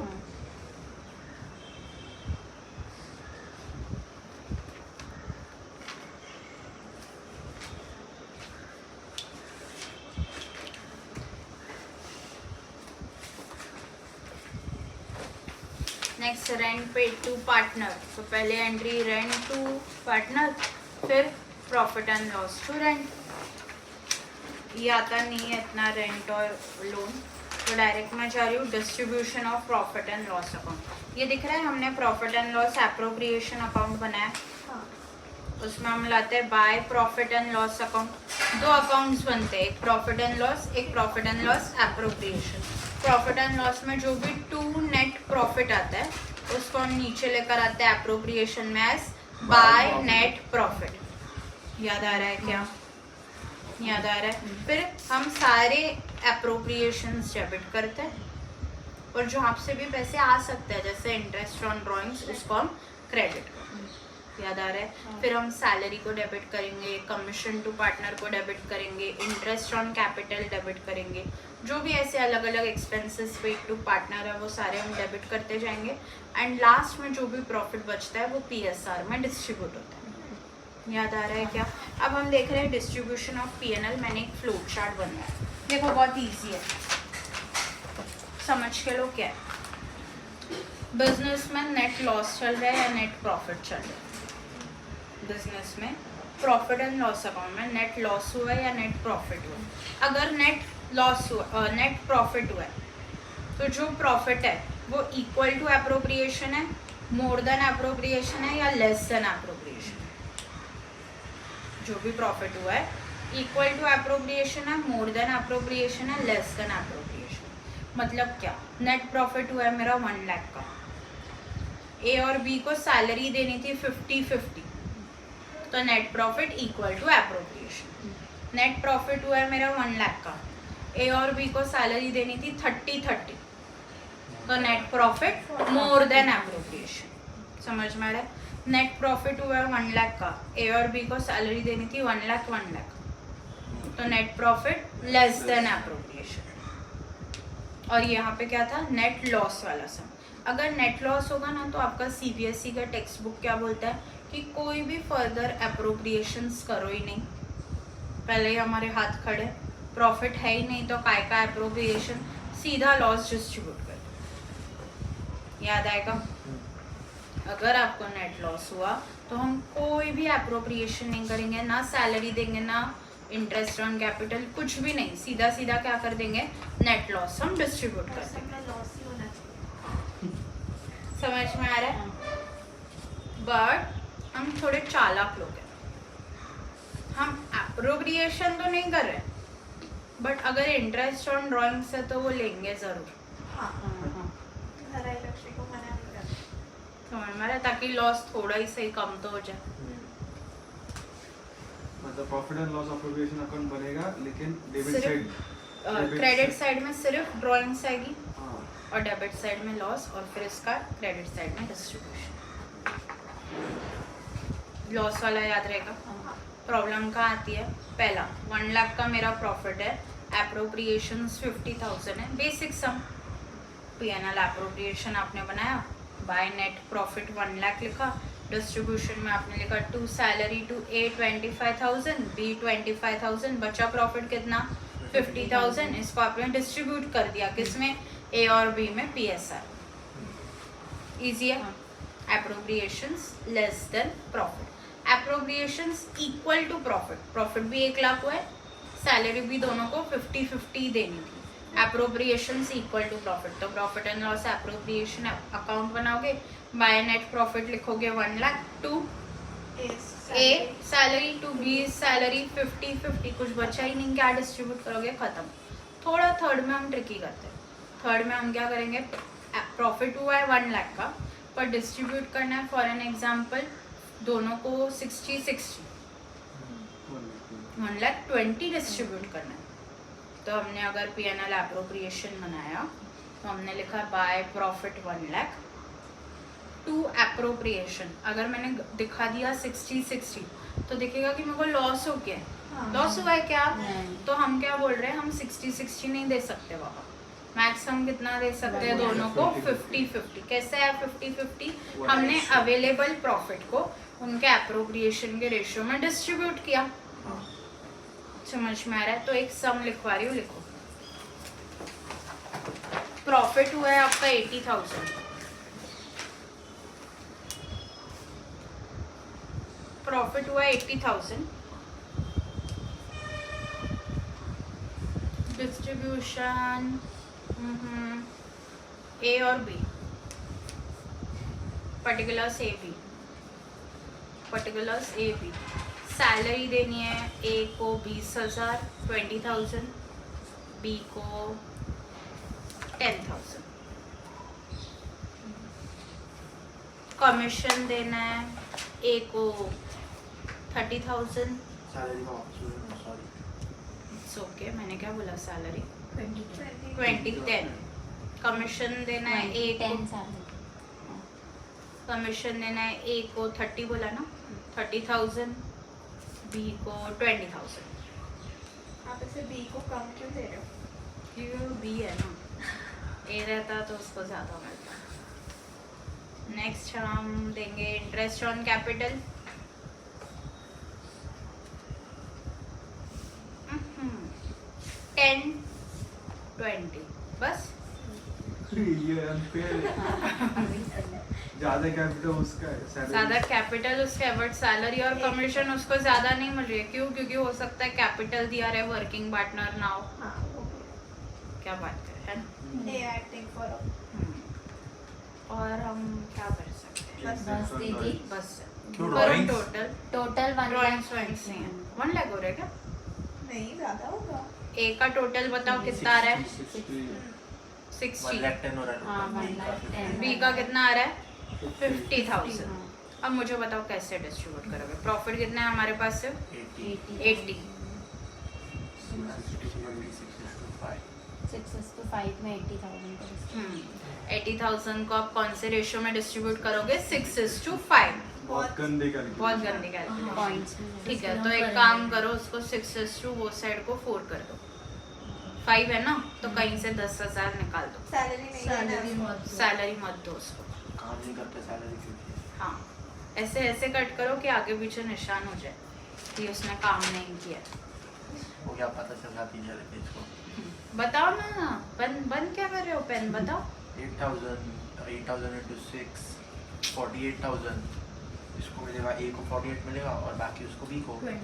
Next rent paid to partner. तो पहले entry rent to partner, फिर profit and loss to rent. ये आता नहीं है इतना रेंट और लोन, तो डायरेक्ट मैं जा रही हूँ distribution of profit and loss account. ये दिख रहा है हमने profit and loss appropriation account बनाया। उसमें हम लाते हैं by profit and loss account. दो अकाउंट्स बनते हैं, एक प्रॉफिट एंड लॉस, एक profit and loss appropriation. Profit and loss में जो भी टू नेट प्रॉफिट आता है उसको हम नीचे लेकर आते हैं एप्रोप्रिएशन में एज बाय नेट प्रॉफिट। याद आ रहा है क्या? याद आ रहा है। फिर हम सारे एप्रोप्रिएशंस डेबिट करते हैं और जो आपसे भी पैसे आ सकते हैं जैसे इंटरेस्ट ऑन ड्रॉइंग्स उसको हम क्रेडिट करते हैं। याद आ रहा है। फिर हम सैलरी को डेबिट करेंगे, कमीशन टू पार्टनर को डेबिट करेंगे, इंटरेस्ट ऑन कैपिटल डेबिट करेंगे। जो भी ऐसे अलग अलग एक्सपेंसेस पेड टू पार्टनर है वो सारे हम डेबिट करते जाएंगे एंड लास्ट में जो भी प्रॉफिट बचता है वो PSR में डिस्ट्रीब्यूट होता है। याद आ रहा है क्या? अब हम देख रहे हैं डिस्ट्रीब्यूशन ऑफ P&L। मैंने एक फ्लोट चार्ट बनाया है, देखो बहुत इजी है, समझ के लो क्या है। बिजनेस में नेट लॉस चल रहा है या नेट प्रॉफिट चल रहा है? बिजनेस में प्रॉफिट एंड लॉस अकाउंट में नेट लॉस हुआ है या नेट प्रॉफिट हुआ है? अगर नेट लॉस हुआ, नेट प्रॉफिट हुआ है तो जो प्रॉफिट है वो इक्वल टू एप्रोप्रिएशन है, मोर देन एप्रोप्रिएशन है या लेस देन एप्रोप्रिएशन है? जो भी प्रॉफिट हुआ है इक्वल टू एप्रोप्रिएशन है, मोर देन एप्रोप्रिएशन है, लेस देन एप्रोप्रिएशन। मतलब क्या? नेट प्रॉफिट हुआ है मेरा 1 लाख का, ए और बी को सैलरी देनी थी 50-50, तो net profit equal to appropriation. Net profit हुआ है मेरा 1 लाख का, ए और बी को सैलरी देनी थी 30-30, तो net profit more than appropriation. समझ में आ रहा है? नेट प्रॉफिट हुआ है 1 लाख का, ए और बी को सैलरी देनी थी 1 लाख, तो net profit less than appropriation. और यहाँ पे क्या था? नेट लॉस वाला सम। अगर नेट लॉस होगा ना तो आपका CBSE का टेक्स्ट बुक क्या बोलता है कि कोई भी फर्दर एप्रोप्रिएशंस करो ही नहीं, पहले ही हमारे हाथ खड़े, प्रॉफिट है ही नहीं तो काय का एप्रोप्रिएशन, सीधा लॉस डिस्ट्रीब्यूट कर। याद आएगा? अगर आपको नेट लॉस हुआ तो हम कोई भी एप्रोप्रिएशन नहीं करेंगे, ना सैलरी देंगे, ना इंटरेस्ट ऑन कैपिटल, कुछ भी नहीं, सीधा सीधा क्या कर देंगे, नेट लॉस हम डिस्ट्रीब्यूट कर देंगे। सबका लॉस ही होना चाहिए। समझ में आ रहा है? बट हम थोड़े चालाक लोग हैं, हम एप्रोप्रिएशन तो नहीं कर रहे, बट अगर इंटरेस्ट ऑन ड्राइंग्स है तो वो लेंगे जरूर। हाँ, हाँ धराई लक्ष्य को मना नहीं करना। समझ में आ रहा है? ताकि लॉस थोड़ा ही सही कम तो हो जाए। मतलब profit and loss appropriation account बनेगा, लेकिन डेबिट सिर्फ साइड क्रेडिट साइड में सिर्फ ड्राइंग्स आएगी हाँ और डेबिट साइड में लॉस, और फिर इसका क्रेडिट साइड में डिस्ट्रीब्यूशन। लॉस वाला याद रहेगा। प्रॉब्लम कहाँ आती है? पहला 1 लाख का मेरा प्रॉफिट है, एप्रोप्रिएशन 50,000 है, बेसिक सम, पीएनएल एप्रोप्रिएशन आपने बनाया, बाय नेट प्रॉफिट 1 लाख लिखा, डिस्ट्रीब्यूशन में आपने लिखा to salary to A 25,000, B 25,000, बचा प्रॉफिट कितना 50,000, इसको आपने डिस्ट्रीब्यूट कर दिया किसमें, ए और बी में, पीएसआर। इजी है। Appropriations less than profit, appropriations equal to profit, profit भी 1 लाख हुआ है, सैलरी भी दोनों को 50-50 देनी थी, एप्रोप्रिएशंस इक्वल टू प्रॉफिट, तो profit and loss appropriation account बनाओगे, बाय नेट प्रॉफिट लिखोगे 1 lakh, to A salary to B salary 50-50, कुछ बचा ही नहीं, क्या डिस्ट्रीब्यूट करोगे, खत्म। थोड़ा थर्ड में हम ट्रिकी करते हैं, थर्ड में हम क्या करेंगे, प्रॉफिट हुआ है 1 लाख का, पर डिस्ट्रीब्यूट करना है, फॉर एन एग्जाम्पल दोनों को 60-60, 1,20,000 डिस्ट्रीब्यूट करना है, तो हमने अगर पीएनएल एप्रोप्रिएशन बनाया तो हमने लिखा by profit 1 lakh to appropriation, अगर मैंने दिखा दिया 60-60 तो दिखेगा कि मेरे को लॉस हो गया है, लॉस हुआ है क्या, तो हम क्या बोल रहे हैं, हम 60-60 नहीं दे सकते बाबा, मैक्स हम कितना दे सकते हैं, दोनों को 50-50। कैसे है 50-50? हमने अवेलेबल प्रॉफिट को उनके एप्रोप्रिएशन के रेशियो में डिस्ट्रीब्यूट किया। समझ में आ रहा है? तो एक सम लिखवा रही हूँ, लिखो। प्रॉफिट हुआ है आपका 80,000, प्रॉफिट हुआ 80,000, डिस्ट्रीब्यूशन ए और B, particulars A B, particulars A B, salary देनी है ए को 20,000 20,000, बी को 10,000, कमीशन देना है ए को 30,000, सैलरी का ऑप्शन, सॉरी इट्स ओके, मैंने क्या बोला, सैलरी 20-10, कमीशन देना है ए को, 10 सैलरी, कमीशन देना है ए को 30 बोला ना, 30,000, बी को 20,000, आप इसे बी को कम क्यों दे रहे हो? क्योंकि बी है ना, ए रहता तो उसको ज़्यादा मिलता। नेक्स्ट हम देंगे इंटरेस्ट ऑन कैपिटल, 10-20 बस, ये अनफेयर है, ज्यादा कैपिटल उसका है, ज़्यादा कैपिटल उसका है, बट सैलरी और कमीशन उसको ज़्यादा नहीं मिल रही है, क्यों? क्योंकि हो सकता है कैपिटल दिया रहे वर्किंग पार्टनर ना हो, हाँ, वो क्या बात करें, है ना? दे एक्टिंग फॉर और हम क्या कर सकते हैं, बस दीदी, बस क्यों करो drawings? टोटल, टोटल 1 ड्राइंग्स वाइंग्स नहीं है, 1 लाख हो रहा है क्या? नहीं ज़्यादा होगा। ए का टोटल बताओ कितना आ रहा है, 60, 1,10,000 हो रहा हाँ, है 1,10,000 बी का कितना आ रहा है 50,000। अब मुझे बताओ कैसे डिस्ट्रीब्यूट करोगे, प्रॉफिट कितना है हमारे पास से 80, 6:5 में 80,000 का distribute। 80,000 को आप कौन से रेशियो में डिस्ट्रीब्यूट करोगे, 6:5, बहुत गंदे कर बहुत गंदी कैलकुलेशन, पॉइंट्स में ठीक है, तो एक काम करो, उसको 6 वो साइड को 4 कर दो, 5 है ना, तो कहीं से 10,000 निकाल दो, सैलरी नहीं सैलरी देना मत दो। सैलरी मत दो उसको, काम नहीं करते सैलरी क्योंकि हाँ ऐसे ऐसे कट करो कि आगे पीछे निशान हो जाए कि उसने काम नहीं किया, हो गया पता चल जाती है पेज को। बताओ ना, बंद क्या कर रहे हो पेन, बताओ। 8,000 into 6 48,000 इसको मिलेगा, ए को 48 मिलेगा और बाकी उसको बी को 20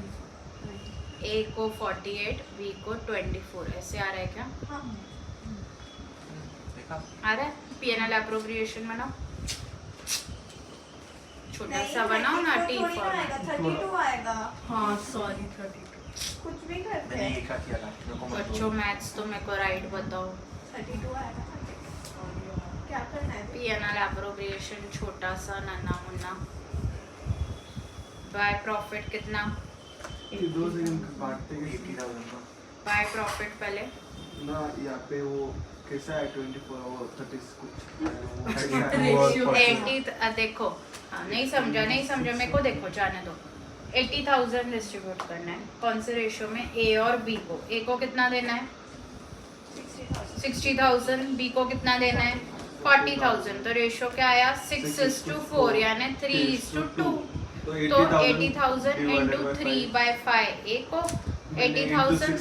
ए को 48, बी को 24, ऐसे आ रहा है क्या? हाँ देखा। आ रहा है? पीएनएल एप्रोप्रिएशन बनाओ, छोटा नहीं, सा बनाओ ना, 32 टी थोड़ी ना आएगा, फॉर्मेट। 32 आएगा। हाँ सॉरी 32 कुछ भी करते मैंने हैं एक का किया था मेरे को मत बच्चों बोलो। मैथ्स तो मेरे को राइट बताओ। 32 आएगा। क्या करना है? पीएनएल एप्रोप्रिएशन छोटा सा नन्ना मुन्ना। बाय प्रॉफिट कितना? ये 2 सेकंड काटते हैं 80,000 का। बाय प्रॉफिट पहले ना, यहाँ पे वो कैसा है 24 और 30 कुछ Ratio. 80 देखो, हाँ नहीं समझा मेरे को, देखो जाने दो। 80,000 डिस्ट्रीब्यूट करना है, कौन से रेशियो में? ए और बी को। ए को कितना देना है? 60,000। बी को कितना देना है? 40,000। तो रेशियो क्या आया? 6:4 यानी 3:2। तो 80,000 into 3/5 ए को, 80,000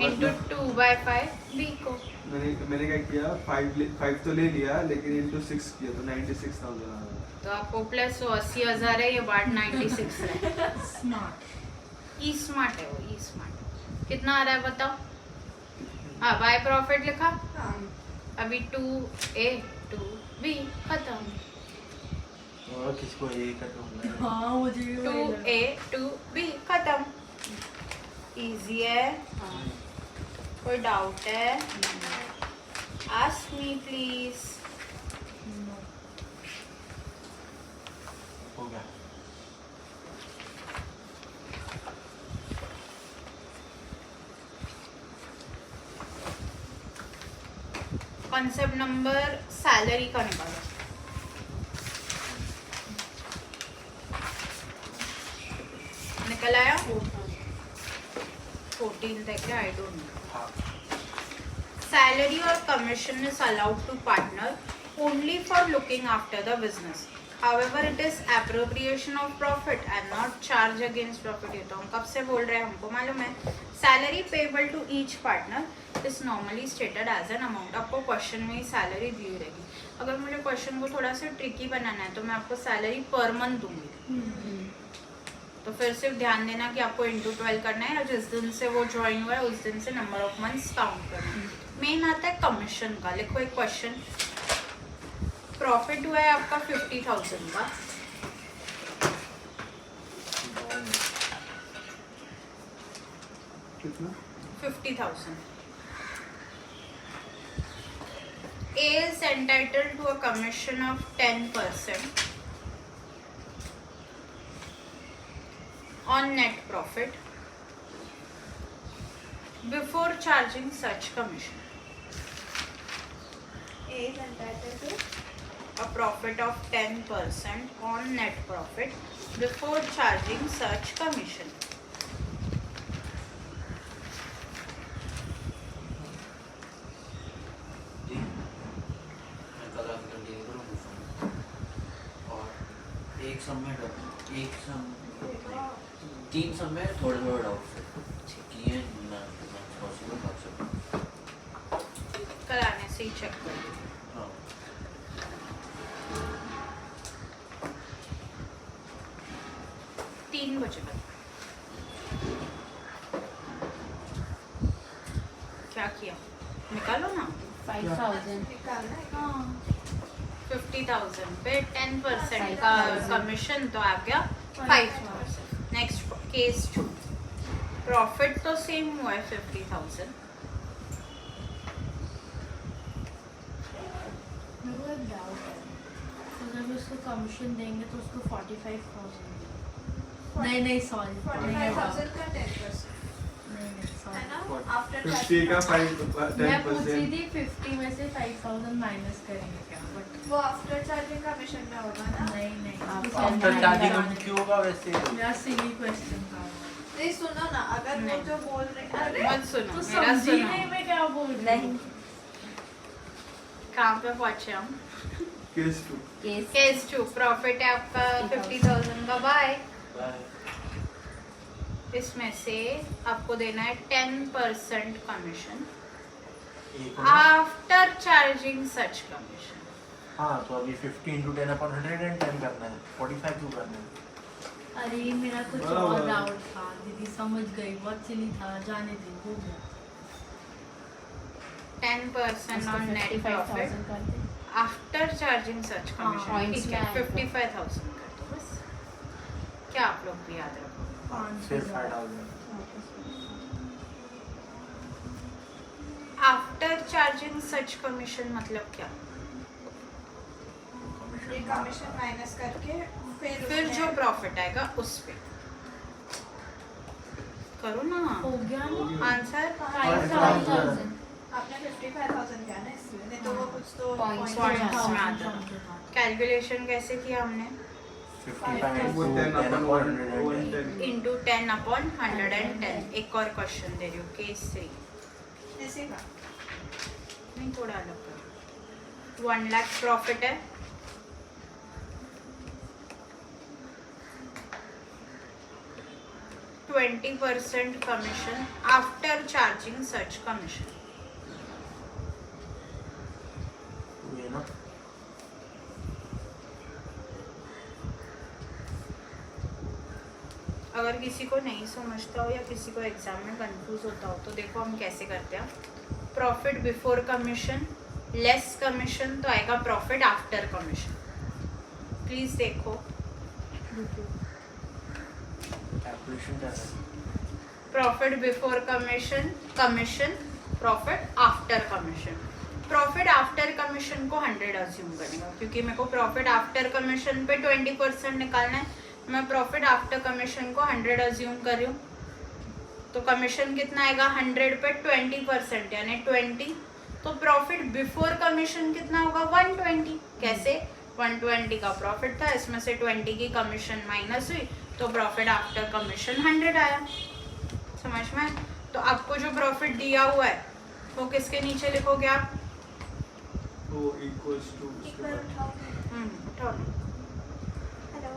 into 2/5 बी को। मैंने क्या किया, 5 तो ले लिया लेकिन into 6 किया तो 96,000 आ गया। तो आपको प्लस 80,000 है, ये बार 96 है। स्मार्ट ई स्मार्ट है वो, ई स्मार्ट। कितना आ रहा है बताओ? हाँ, बाय प्रॉफिट लिखा। हाँ अभी 2A 2B खत्म। और किसको ए का तो हाँ मुझे भी वही लगा। 2A 2B खत्म। इजी है। हाँ। कोई डाउट है? Ask me please. हो गया। कॉन्सेप्ट नंबर सैलरी का निकालो। निकल आया? 14 तक है, आई डोंट नो। हाँ Salary or commission is allowed to partner only for looking after the business. However, it is appropriation of profit and not charge against profit. ये तो हम कब से बोल रहे हैं, हमको मालूम है। Salary payable to each partner is normally stated as an amount. आपको क्वेश्चन में ही सैलरी दी रहेगी। अगर मुझे क्वेश्चन को थोड़ा सा ट्रिकी बनाना है तो मैं आपको सैलरी पर मंथ दूंगी। तो फिर सिर्फ ध्यान देना कि आपको इंटू 12 करना है और जिस दिन से वो ज्वाइन हुआ है उस दिन से नंबर ऑफ मंथ्स काउंट करना है। मेन आता है कमीशन का। लिखो एक क्वेश्चन। प्रॉफिट हुआ है आपका 50,000 का। कितना? 50,000. A is entitled to a commission of 10% on net profit before charging such commission. A is entitled to A profit of 10% on net profit before charging such commission. जी मैं कल आगे कंटिन्यू करूँगा और एक सम में तीन सम में थोड़े थोड़े डाउट किए ना पॉसिबल बात कल आने से ही चेक कर लो। हाँ 3 बजे तक क्या किया? निकालो ना। 5,000 निकालना है। हाँ 50,000 पे 10% का कमीशन तो आ गया 5,000। Next case 2। प्रॉफिट तो सेम हुआ है 50,000। मेरे को एक डाउट है, तो जब उसको कमीशन देंगे तो उसको 45,000 नहीं सॉरी 45,000 का 10%, नहीं है सॉरी ना? आफ्टर 50 का 10%। मैं पूछ रही थी 50 में से 5,000 माइनस करेंगे क्या, बट वो आफ्टर चार्जिंग कमीशन में होगा ना? नहीं आफ्टर चार्जिंग हम क्यों होगा वैसे मेरा सिली क्वेश्चन था नहीं सुनो ना, अगर वो नहीं। जो बोल रहे अरे मत सुनो, तो मेरा समझी सुनो। नहीं मैं क्या बोल रही हूँ। कहाँ पे पहुंचे हम? केस 2। केस 2। प्रॉफिट है आपका 50,000 का। बाय। बाय इसमें से आपको देना है 10% कमीशन एक आफ्टर चार्जिंग सच कमीशन। हाँ तो अभी 50 into 10 upon 110 करना है, 45 क्यों करना है? अरे मेरा कुछ बराबर। और डाउट था, दीदी समझ गई, बहुत सिली था, जाने दे, हो गया। 10% ऑन नेट 55,000 प्रॉफिट कर दे। आफ्टर चार्जिंग सच हाँ, कमीशन, points ठीक में है आएगा। 55,000 कर दो बस। क्या आप लोग भी याद रखो। 5,000 फिर 5,000 आफ्टर चार्जिंग सच कमीशन मतलब क्या? ये कमीशन माइनस करके फिर उसमें- जो प्रॉफिट आएगा उस पे करो ना हो गया ना? आंसर। 5,000 आपने 55,000 किया ना इसलिए, नहीं तो वो कुछ तो Points points में था। आता था। कैलकुलेशन कैसे किया हमने? 55 वो into 10 10 upon upon 110 110 into 10 upon 110। एक और क्वेश्चन दे रही हूँ, केस 3 ऐसे का नहीं, थोड़ा अलग करो। 1 लाख प्रॉफिट है, %20 कमीशन आफ्टर चार्जिंग सच कमीशन। ये ना अगर किसी को नहीं समझता हो या किसी को एग्जाम में कंफ्यूज होता हो तो देखो हम कैसे करते हैं। Profit before commission less commission तो आएगा प्रॉफिट आफ्टर कमीशन। प्लीज देखो, कैलकुलेशन क्या है? Profit before commission, commission, profit after commission. Profit after commission को 100 अज्यूम करेगा क्योंकि मेरे को प्रॉफिट आफ्टर कमीशन पे 20% निकालना है। मैं प्रॉफिट आफ्टर कमीशन को 100 अज्यूम कर रही हूँ, तो कमीशन कितना आएगा 100 पे 20% यानी 20। तो प्रॉफिट बिफोर कमीशन कितना होगा 120। कैसे? 120 का प्रॉफिट था, इसमें से 20 की कमीशन माइनस हुई तो प्रॉफिट आफ्टर कमीशन 100 आया। समझ में? तो आपको जो प्रॉफिट दिया हुआ है वो किसके नीचे लिखोगे आप? तो equals to एक बार उठाओ। उठाओ। हेलो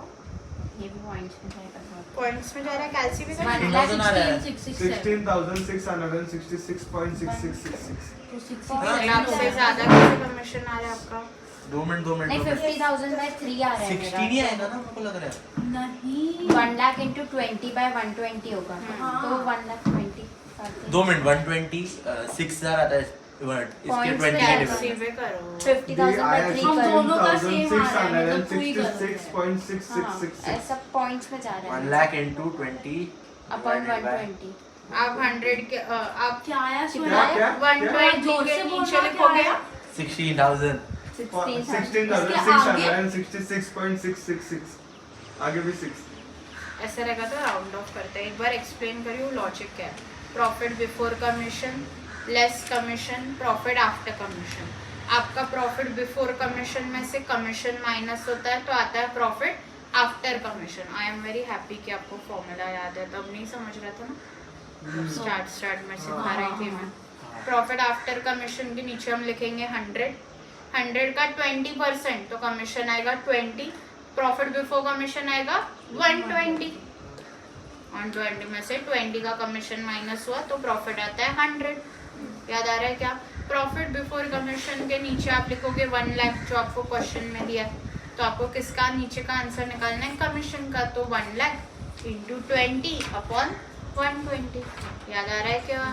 ये भी पॉइंट्स में जाएगा। पॉइंट्स में जा रहा है, कैलसी भी कर 16,000 आ रहा है। 16,666.6666 तो 6 आपसे ज्यादा कैसे कमीशन आ रहा है आपका? 2 मिनट नहीं 50,000 by 3 आ रहा है 60 नहीं आएगा ना, मेरे को लग रहा है। नहीं 1 लाख into 20 by 120 होगा। हाँ। तो 1,20,000 कर दे। 2 मिनट 120 6,000 आता है इसके Points 20 में के कैलसी डिफरेंस। भी करो। 50,000 by 3 हम कर। दोनों का same आ रहा है, मतलब तू ही कर रहा है। 666.6666 ऐसा पॉइंट्स में जा रहा 1 है। Lakh into 20 upon divided by 120। आप 100 के आप क्या आया कितना सुना? आया? 120 जोर के से नीचे बोलना, लिखोगे क्या आप? 16,000 16,666.6666 आगे भी 6 ऐसा रहेगा तो राउंड ऑफ करते हैं। एक बार एक्सप्लेन करिए वो लॉजिक क्या है। Profit before commission less commission, profit after commission. आपका प्रॉफिट बिफोर कमीशन में से कमीशन माइनस होता है तो आता है profit after commission. I am very happy कि आपको फॉर्मूला याद है, तब नहीं समझ रहा था ना, स्टार्ट में सिखा रही थी मैं। प्रॉफिट आफ्टर कमीशन के नीचे हम लिखेंगे 100 का 20% तो कमीशन आएगा 20, प्रॉफिट बिफोर कमीशन आएगा 120। 120 में से 20 का कमीशन माइनस हुआ तो प्रॉफिट आता है 100। याद आ रहा है क्या? प्रॉफिट बिफोर कमीशन के नीचे आप लिखोगे 1 लाख जो आपको क्वेश्चन में दिया है, तो आपको किसका नीचे का आंसर निकालना है? कमीशन का। तो 1 लाख इंटू 20 अपॉन 120। याद आ रहा है क्या?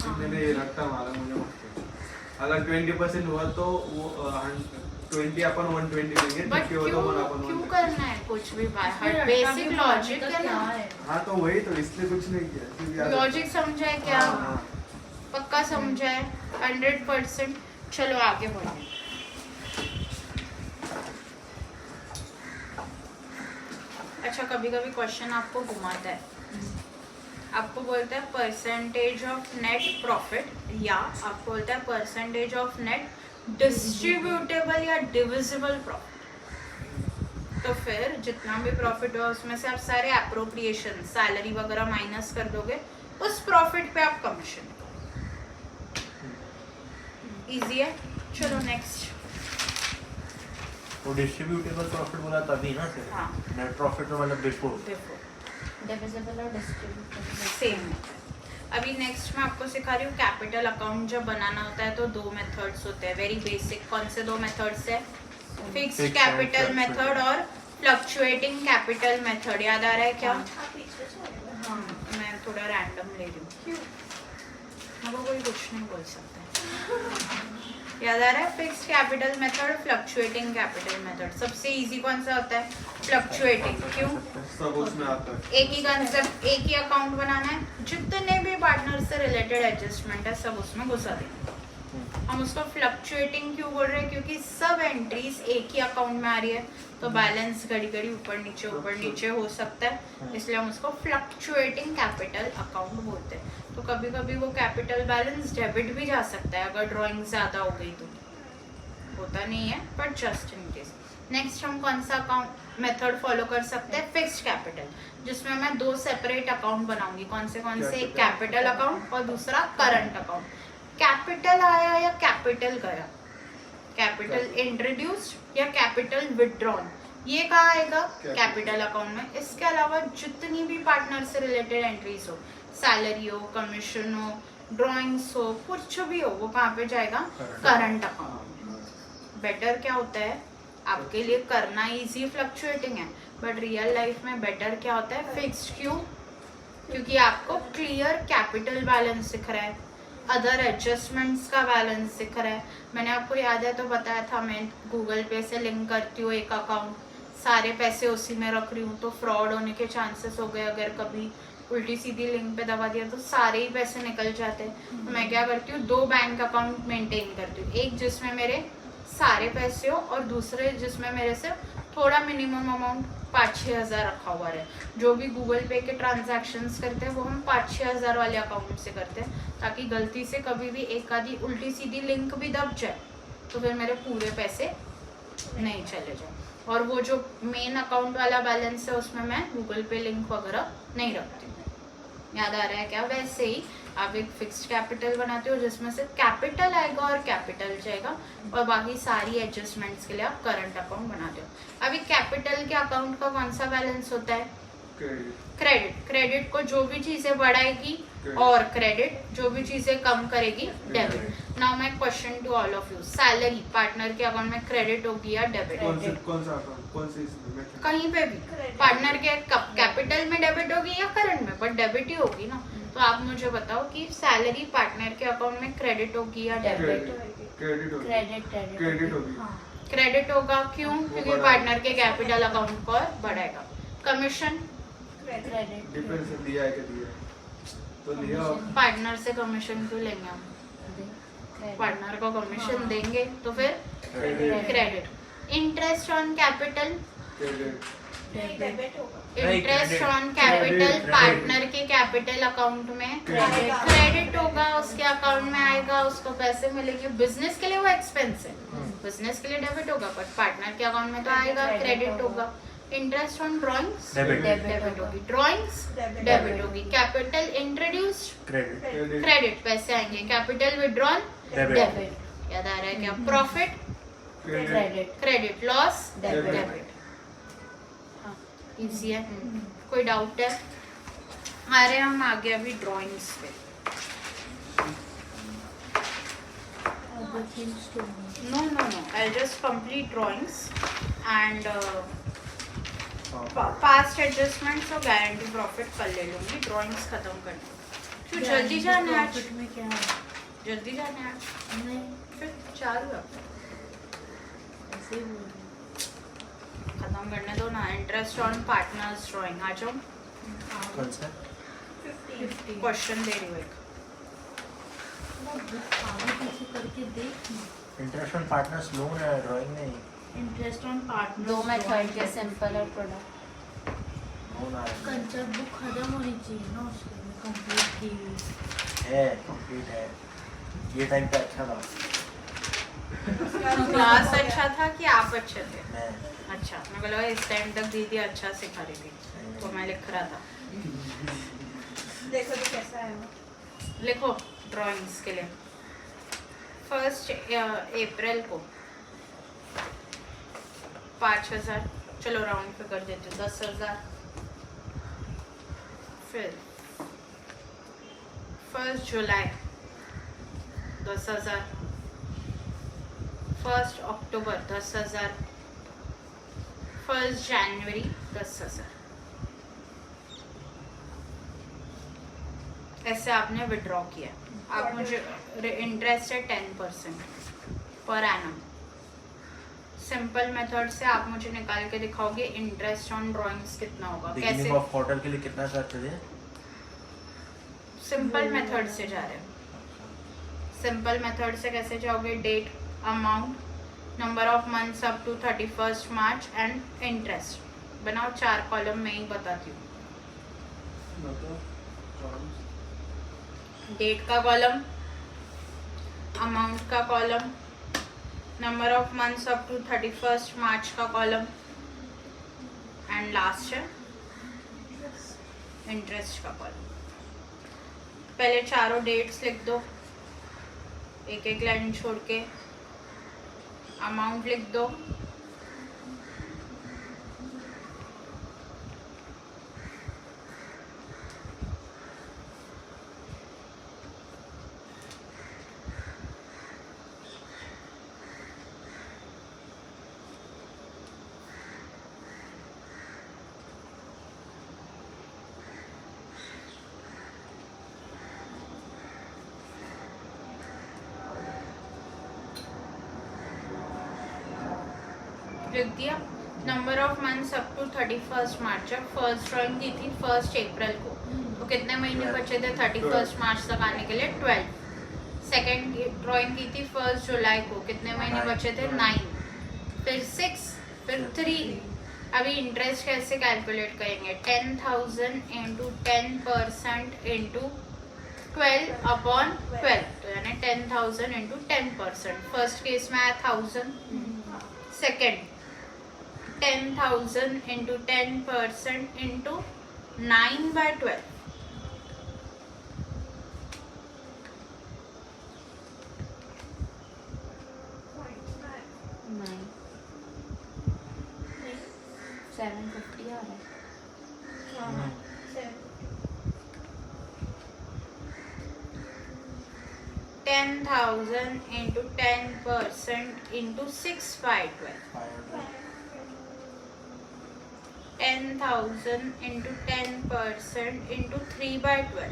मैंने ये रट्टा मारा, मुझे मत पूछो। अगर 20% हुआ तो वो 20 अपन 120 लेंगे, बट 50 हुआ तो 1 अपन क्यों 120। करना है कुछ भी बाहर? बेसिक लॉजिक है क्या ना, है? हाँ तो वही तो, इसलिए कुछ नहीं किया, सिर्फ याद लॉजिक समझा है क्या? हाँ। पक्का समझा है 100%। चलो आगे बढ़ो। अच्छा, कभी कभी क्वेश्चन आपको घुमाता है, आपको बोलता है परसेंटेज ऑफ नेट प्रॉफिट या आपको बोलता है परसेंटेज ऑफ नेट डिस्ट्रीब्यूटेबल या डिविजिबल प्रॉफिट। तो फिर जितना भी प्रॉफिट हुआ उसमें से आप सारे एप्रोप्रिएशन सैलरी वगैरह माइनस कर दोगे, उस प्रॉफिट पे आप कमीशन करो। इजी है। चलो नेक्स्ट। वो डिस्ट्रीब्यूटेबल प्रॉफिट बोला तभी ना सिर्फ। हाँ। नेट प्रॉफिट तो मतलब बिफोर। बिफोर डिविजिबल और डिस्ट्रीब्यूटेबल सेम। अभी नेक्स्ट मैं आपको सिखा रही हूँ कैपिटल अकाउंट जब बनाना होता है तो 2 मेथड्स होते हैं, वेरी बेसिक। कौन से 2 मेथड्स है? Fixed Fixed capital and method और फ्लक्चुएटिंग कैपिटल मेथड। याद आ रहा है क्या? आप पीछे चले हाँ, मैं थोड़ा रैंडम ले रही हूँ। क्यों? वो कोई कुछ नहीं बोल सकता। याद आ रहा है? Fixed capital method, fluctuating capital method. सबसे इजी कौन सा होता है? फ्लक्चुएटिंग। क्यों? सब उसमें आता है। एक ही कंसेप्ट, एक ही अकाउंट बनाना है, जितने भी पार्टनर से रिलेटेड एडजस्टमेंट है सब उसमें घुसा देंगे। हम उसको फ्लक्चुएटिंग क्यों बोल रहे हैं? क्योंकि सब एंट्रीज एक ही अकाउंट में आ रही है, तो बैलेंस घड़ी घड़ी ऊपर नीचे हो सकता है, इसलिए हम उसको फ्लक्चुएटिंग कैपिटल अकाउंट बोलते हैं। तो कभी कभी वो कैपिटल बैलेंस डेबिट भी जा सकता है अगर ड्राइंग ज़्यादा हो गई तो, होता नहीं है but just in case. Next हम कौन सा अकाउंट मेथड फॉलो कर सकते हैं? फिक्स्ड कैपिटल, जिसमें मैं 2 सेपरेट अकाउंट बनाऊंगी। कौन से? एक कैपिटल अकाउंट और दूसरा करंट अकाउंट। कैपिटल आया या कैपिटल गया, कैपिटल इंट्रोड्यूस्ड या कैपिटल विथड्रॉन, ये कहाँ आएगा? कैपिटल अकाउंट में। इसके अलावा जितनी भी पार्टनर से रिलेटेड एंट्रीज हो, सैलरी हो, कमीशन हो, ड्राइंग्स हो, कुछ भी हो, वो कहाँ पे जाएगा? Current account. बेटर क्या होता है आपके लिए? करना इजी फ्लक्चुएटिंग है, बट रियल लाइफ में बेटर क्या होता है? फिक्स्ड। क्यों? क्योंकि आपको क्लियर कैपिटल बैलेंस दिख रहा है, अदर एडजस्टमेंट्स का बैलेंस दिख रहा है। मैंने आपको याद है तो बताया था, मैं गूगल पे से लिंक करती हूँ एक अकाउंट, सारे पैसे उसी में रख रही हूँ, तो फ्रॉड होने के चांसेस हो गए। अगर कभी उल्टी सीधी लिंक पे दबा दिया तो सारे ही पैसे निकल जाते हैं। तो मैं क्या करती हूँ, 2 बैंक अकाउंट मेंटेन करती हूँ, एक जिसमें मेरे सारे पैसे हो और दूसरे जिसमें मेरे से थोड़ा मिनिमम अमाउंट 5-6 हज़ार रखा हुआ है। जो भी गूगल पे के ट्रांजैक्शंस करते हैं वो हम 5-6 हज़ार वाले अकाउंट से करते हैं, ताकि गलती से कभी भी एक आधी उल्टी सीधी लिंक भी दब जाए तो फिर मेरे पूरे पैसे नहीं चले जाए। और वो जो मेन अकाउंट वाला बैलेंस है उसमें मैं गूगल पे लिंक वगैरह नहीं रखती हूँ। याद आ रहा है क्या? वैसे ही आप एक फिक्स्ड कैपिटल बनाते हो जिसमें से कैपिटल आएगा और कैपिटल जाएगा, और बाकी सारी एडजस्टमेंट्स के लिए आप करंट अकाउंट बनाते हो। अभी कैपिटल के अकाउंट का कौन सा बैलेंस होता है? क्रेडिट। क्रेडिट को जो भी चीजें बढ़ाएगी और क्रेडिट जो भी चीजें कम करेगी debit. Now my question to all of you, salary partner के अकाउंट में क्रेडिट होगी या डेबिट? कौन सा अकाउंट? कौन सी इसमें? कहीं पे भी पार्टनर के कैपिटल में डेबिट होगी या करंट में, बट डेबिट ही होगी ना। तो आप मुझे बताओ कि सैलरी पार्टनर के अकाउंट में क्रेडिट होगी या डेबिट? क्रेडिट होगी। क्रेडिट होगी। क्रेडिट होगा। क्यों? क्योंकि पार्टनर के कैपिटल अकाउंट को और बढ़ाएगा। कमीशन क्रेडिट डिपेंड्स, लिया है कि दिया है? तो लिया और पार्टनर से कमीशन क्यों लेंगे हम? पार्टनर को कमीशन देंगे तो फिर credit. Interest on capital, credit. नहीं, डेबिट होगा। इंटरेस्ट ऑन कैपिटल पार्टनर के कैपिटल अकाउंट में क्रेडिट होगा, उसके अकाउंट में आएगा, उसको पैसे मिलेंगे। बिजनेस के लिए वो एक्सपेंस है, बिजनेस के लिए डेबिट होगा, बट पार्टनर के अकाउंट में तो आएगा, क्रेडिट होगा। इंटरेस्ट ऑन ड्रॉइंग्स डेबिट होगी, ड्रॉइंग्स डेबिट होगी। कैपिटल इंट्रोड्यूस्ड क्रेडिट, पैसे आएंगे। Capital withdrawn debit. याद आ रहा है क्या? Profit credit, loss debit. Easy है, कोई डाउट है? अरे हम आगे अभी ड्राइंग्स पे। No, I'll just complete drawings and past adjustments और guarantee profit कल ले लूँगी। ड्राइंग्स खत्म करनी। क्यों जल्दी जाना है आज? में क्या है? जल्दी जाना है आज? नहीं, फिर 4 हुआ ऐसे ही बोल रही खत्म करने दो ना। इंटरेस्ट ऑन पार्टनर्स ड्राइंग आ जाओ। कौन सा? 50 क्वेश्चन दे रही हूँ एक। आगे पीछे करके देख। इंटरेस्ट ऑन पार्टनर्स लोन है, ड्राइंग नहीं। इंटरेस्ट ऑन पार्टनर 2 मेथड के सिंपल और प्रोडक्ट। लोन आ रहा कंसेप्ट बुक खत्म होनी चाहिए ना उसके में, कंप्लीट की हुई है, कंप्लीट है। ये टाइम पे अच्छा था। क्लास अच्छा था कि आप अच्छे थे? मैं अच्छा, मेरे को लगा इस टाइम तक दीदी अच्छा सिखा रही थी, तो मैं लिख रहा था। देखो तो कैसा है वो। लिखो ड्राइंग्स के लिए। 1 अप्रैल को 5000, चलो राउंड पे कर देते 10,000। फिर 1 जुलाई 10,000, 1 अक्टूबर 10,000, 1 जनवरी 10,000। ऐसे आपने विड्रॉ किया। आप मुझे इंटरेस्ट है 10% पर एनम। सिंपल मेथड से आप मुझे निकाल के दिखाओगे इंटरेस्ट ऑन ड्राइंग्स कितना होगा। कैसे? बिगिनिंग ऑफ क्वार्टर के लिए कितना चार्ज चलिए? सिंपल मेथड से जा रहे हो। सिंपल मेथड से कैसे जाओगे? Date, amount, number of months up to 31 March and interest बनाओ। 4 कॉलम में ही बताती हूँ। डेट का कॉलम, अमाउंट का column, number of months up to 31 March का कॉलम एंड लास्ट है इंटरेस्ट का कॉलम। पहले चारों डेट्स लिख दो, एक एक लाइन छोड़ के। अमाउंट लिख दो, लिख दिया। Number of months up to 31 March. जब फर्स्ट ड्राइंग की थी 1 अप्रैल को, तो कितने महीने बचे थे 31 मार्च तक आने के लिए? 12। सेकेंड ड्राइंग की थी 1 जुलाई को, कितने महीने बचे थे? 9। फिर 6, फिर 3। अभी इंटरेस्ट कैसे कैलकुलेट करेंगे? 10,000 इंटू 10% इंटू 12 अपॉन 12, तो यानी 10,000 इंटू 10%। फर्स्ट केस में आया 1000, सेकेंड 10,000 इंटू 10% इंटू 9/12। नहीं 750 आ रहा है। 10,000 इंटू 10% इंटू 6/12। 10,000 into 10% into 3/12,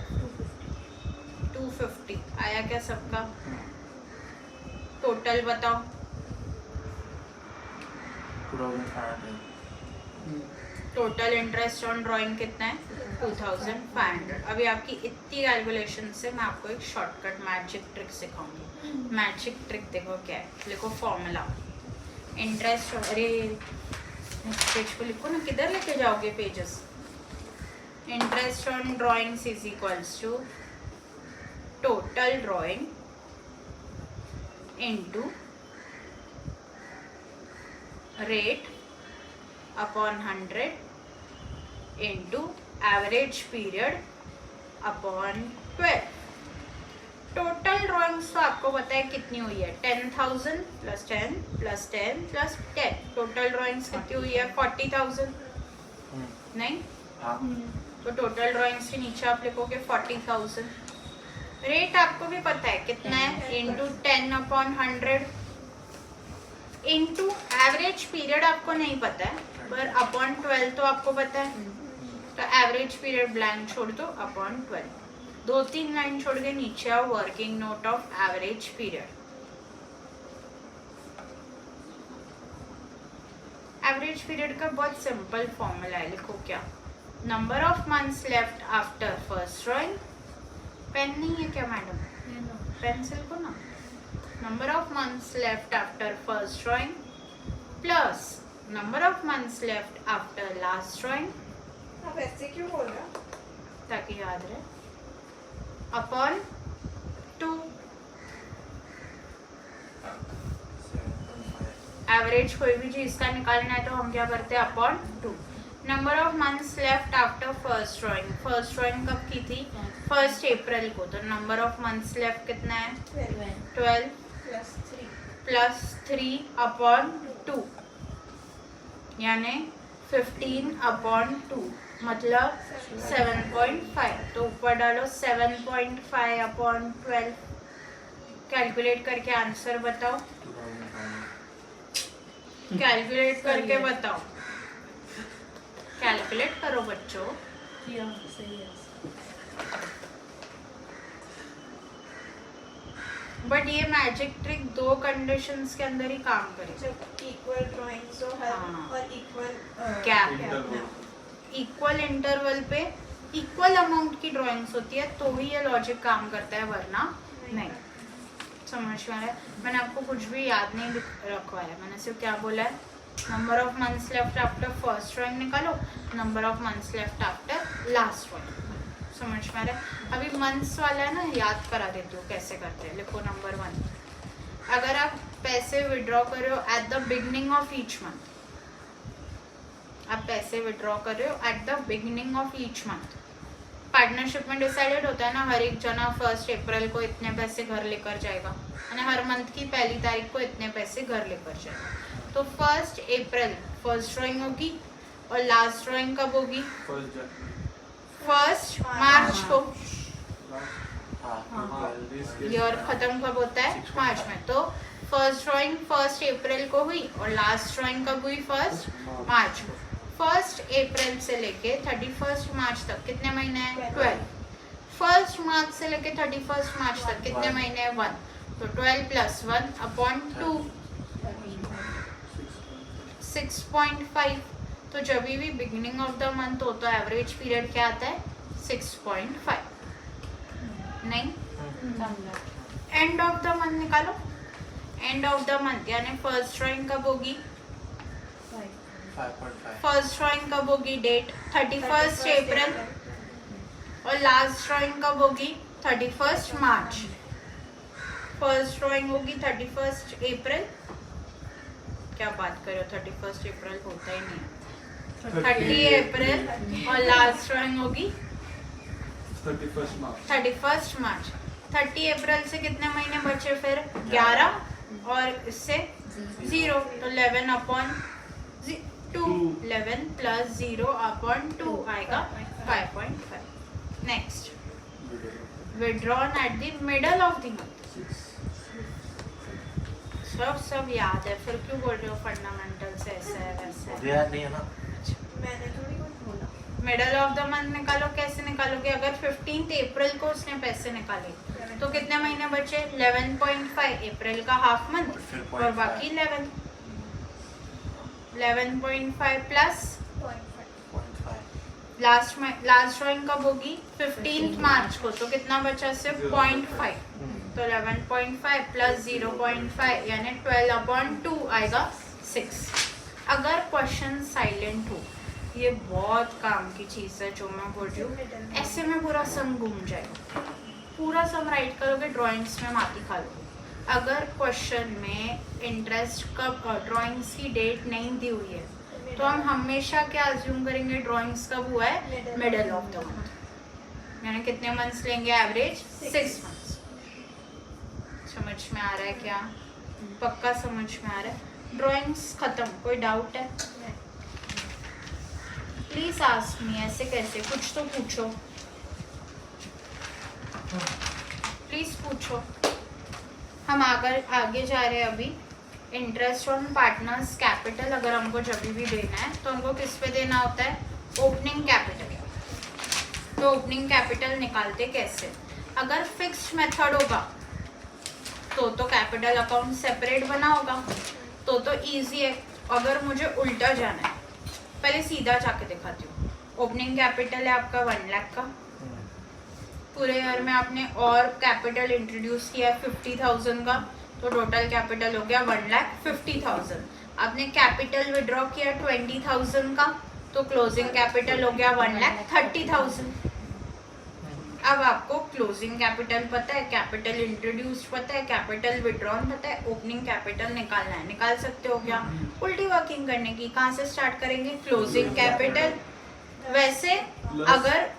250। आया क्या सबका? टोटल बताओ। 2,500। टोटल इंटरेस्ट ऑन ड्राइंग कितना है? 2,500। अभी आपकी इतनी कैलकुलेशन से मैं आपको एक शॉर्टकट मैजिक ट्रिक सिखाऊंगी। मैजिक ट्रिक देखो क्या है। लिखो फॉर्मूला इंटरेस्ट। अरे पेज को लिखो ना, किधर लेके जाओगे pages? Interest on drawings is equals to total drawing into rate upon 100 into average period upon 12। Total drawings तो आपको पता है कितनी हुई है? 10,000 plus 10 plus 10 plus 10। Total drawings कितनी हुई है? 40,000। नहीं हाँ। तो टोटल ड्राइंग्स के नीचे आप लिखोगे 40,000। रेट आपको भी पता है कितना है? Into 10 upon 100 into average period आपको नहीं पता है, पर अपॉन 12 तो आपको पता है। तो एवरेज पीरियड ब्लैंक छोड़ दो, अपॉन 12। 2-3 लाइन छोड़ के नीचे आओ, working note of average period. Average period का बहुत सिंपल फॉर्मूला है। लिखो क्या? Number of months left after first drawing. Pen नहीं है क्या मैडम? पेंसिल को ना। Number of months left after first drawing plus number of months left after last drawing, आप ऐसे क्यों बोल रहे हो? ताकि याद रहे, अपॉन 2। एवरेज कोई भी चीज का निकालना है तो हम क्या करते हैं? Upon 2। Number of months left after first drawing. First drawing कब की थी? 1 अप्रैल को। तो नंबर ऑफ मंथ्स लेफ्ट कितना है? 12 प्लस 3 अपॉन 2, यानी 15 अपॉन 2। मतलब 7.5, तो ऊपर डालो 7.5 अपॉन 12, कैलकुलेट करके आंसर बताओ, कैलकुलेट करके बताओ, कैलकुलेट करो बच्चों। किया सही है। बट ये मैजिक ट्रिक 2 कंडीशंस के अंदर ही काम करेगी। जब इक्वल ड्राइंग्स हो हर हाँ। और इक्वल गैप, इक्वल इंटरवल पे इक्वल अमाउंट की ड्राइंग्स होती है तो ही ये लॉजिक काम करता है, वरना नहीं। समझ में आ रहा है? मैंने आपको कुछ भी याद नहीं रखवाया, मैंने सिर्फ क्या बोला है, number of months left after first drawing निकालो, number of months left after last drawing. समझ में आ रहा है? अभी मंथ्स वाला है ना, याद करा देती हूँ कैसे करते हैं। लिखो नंबर 1, अगर आप पैसे विड्रॉ कर रहे हो at the beginning of each month, आप पैसे विड्रॉ कर रहे हो at the beginning of each month, partnership में डिसाइडेड होता है ना, हर एक जना 1 अप्रैल को इतने पैसे घर लेकर जाएगा, यानी हर मंथ की पहली तारीख को इतने पैसे घर लेकर जाएगा। तो 1 अप्रैल फर्स्ट ड्राइंग होगी और लास्ट ड्राइंग कब होगी? 1 मार्च को। ईयर खत्म कब होता है? मार्च में। तो फर्स्ट ड्राइंग 1 अप्रैल को हुई और लास्ट ड्राइंग कब हुई? 1 मार्च को। 1 अप्रैल से लेके 31 मार्च तक कितने महीने हैं? 12। 1 मार्च से लेके 31 मार्च तक कितने महीने हैं? 1। तो 12 + 1 अपॉन 2 6.5। तो जब भी बिगिनिंग ऑफ द मंथ हो तो एवरेज पीरियड क्या आता है? 6.5। नहीं, एंड ऑफ द मंथ निकालो। एंड ऑफ द मंथ यानी फर्स्ट ड्राइंग कब होगी? 5.5। फर्स्ट ड्राइंग कब होगी? डेट 31 अप्रैल और लास्ट ड्राइंग कब होगी? 31 मार्च। फर्स्ट ड्राइंग होगी 31 अप्रैल, क्या बात कर रहे हो, 31 अप्रैल होता ही नहीं है, 30 अप्रैल और लास्ट ड्राइंग होगी 31 मार्च। 31 मार्च। 30 अप्रैल से कितने महीने बचे फिर? 11 और इससे 0, तो 11 अपॉन 2, 11 + 0 अपॉन 2 आएगा 5.5। Next, withdrawn at the middle of the month. सब याद है, फिर क्यों बोल रहे हो फंडामेंटल से ऐसा है वैसा है? मुझे याद नहीं है ना। मैंने थोड़ी कुछ बोला। मिडल ऑफ द मंथ निकालो। कैसे निकालोगे? अगर 15 अप्रैल को उसने पैसे निकाले तो कितने महीने बचे? 11.5। अप्रैल का हाफ मंथ और बाकी 11। 11.5 प्लस 0.5। लास्ट ड्राइंग कब होगी? 15 मार्च को, तो कितना बचा? सिर्फ 0.5। तो 11.5 + 0.5 यानी 12/2 आएगा 6। अगर क्वेश्चन साइलेंट हो, ये बहुत काम की चीज़ है जो मैं बोल रही हूँ, ऐसे में पूरा सम घूम जाएगा, पूरा सम राइट करोगे ड्राइंग्स में माती खा लो। अगर क्वेश्चन में इंटरेस्ट कब, ड्राइंग्स की डेट नहीं दी हुई है तो हम हमेशा क्या अज्यूम करेंगे? ड्राइंग्स कब हुआ है? मिडल ऑफ द मंथ, यानी कितने मंथ्स लेंगे? Average 6 months. समझ में आ रहा है क्या? पक्का समझ में आ रहा है? ड्राइंग्स खत्म। कोई डाउट है? Please ask me. ऐसे कैसे? कुछ तो पूछो, प्लीज पूछो। हम आगे जा रहे हैं अभी। इंटरेस्ट ऑन पार्टनर्स कैपिटल अगर हमको जब भी देना है तो हमको किस पे देना होता है? Opening capital. तो ओपनिंग कैपिटल निकालते कैसे? अगर फिक्स्ड मेथड होगा तो कैपिटल अकाउंट सेपरेट बना होगा तो इजी है। अगर मुझे उल्टा जाना है, पहले सीधा जाके दिखाती हूँ। ओपनिंग कैपिटल है आपका 1 लाख का, पूरे ईयर में आपने और कैपिटल इंट्रोड्यूस किया 50,000 का, तो टोटल कैपिटल हो गया 1,50,000। आपने कैपिटल विड्रॉ किया 20,000 का, तो क्लोजिंग कैपिटल हो गया 1,30,000। अब आपको क्लोजिंग कैपिटल पता है, कैपिटल इंट्रोड्यूस्ड पता है, कैपिटल विड्रॉन पता है, ओपनिंग कैपिटल निकालना है। निकाल सकते हो क्या? उल्टी वर्किंग करने की। कहाँ से स्टार्ट करेंगे? Closing capital. वैसे अगर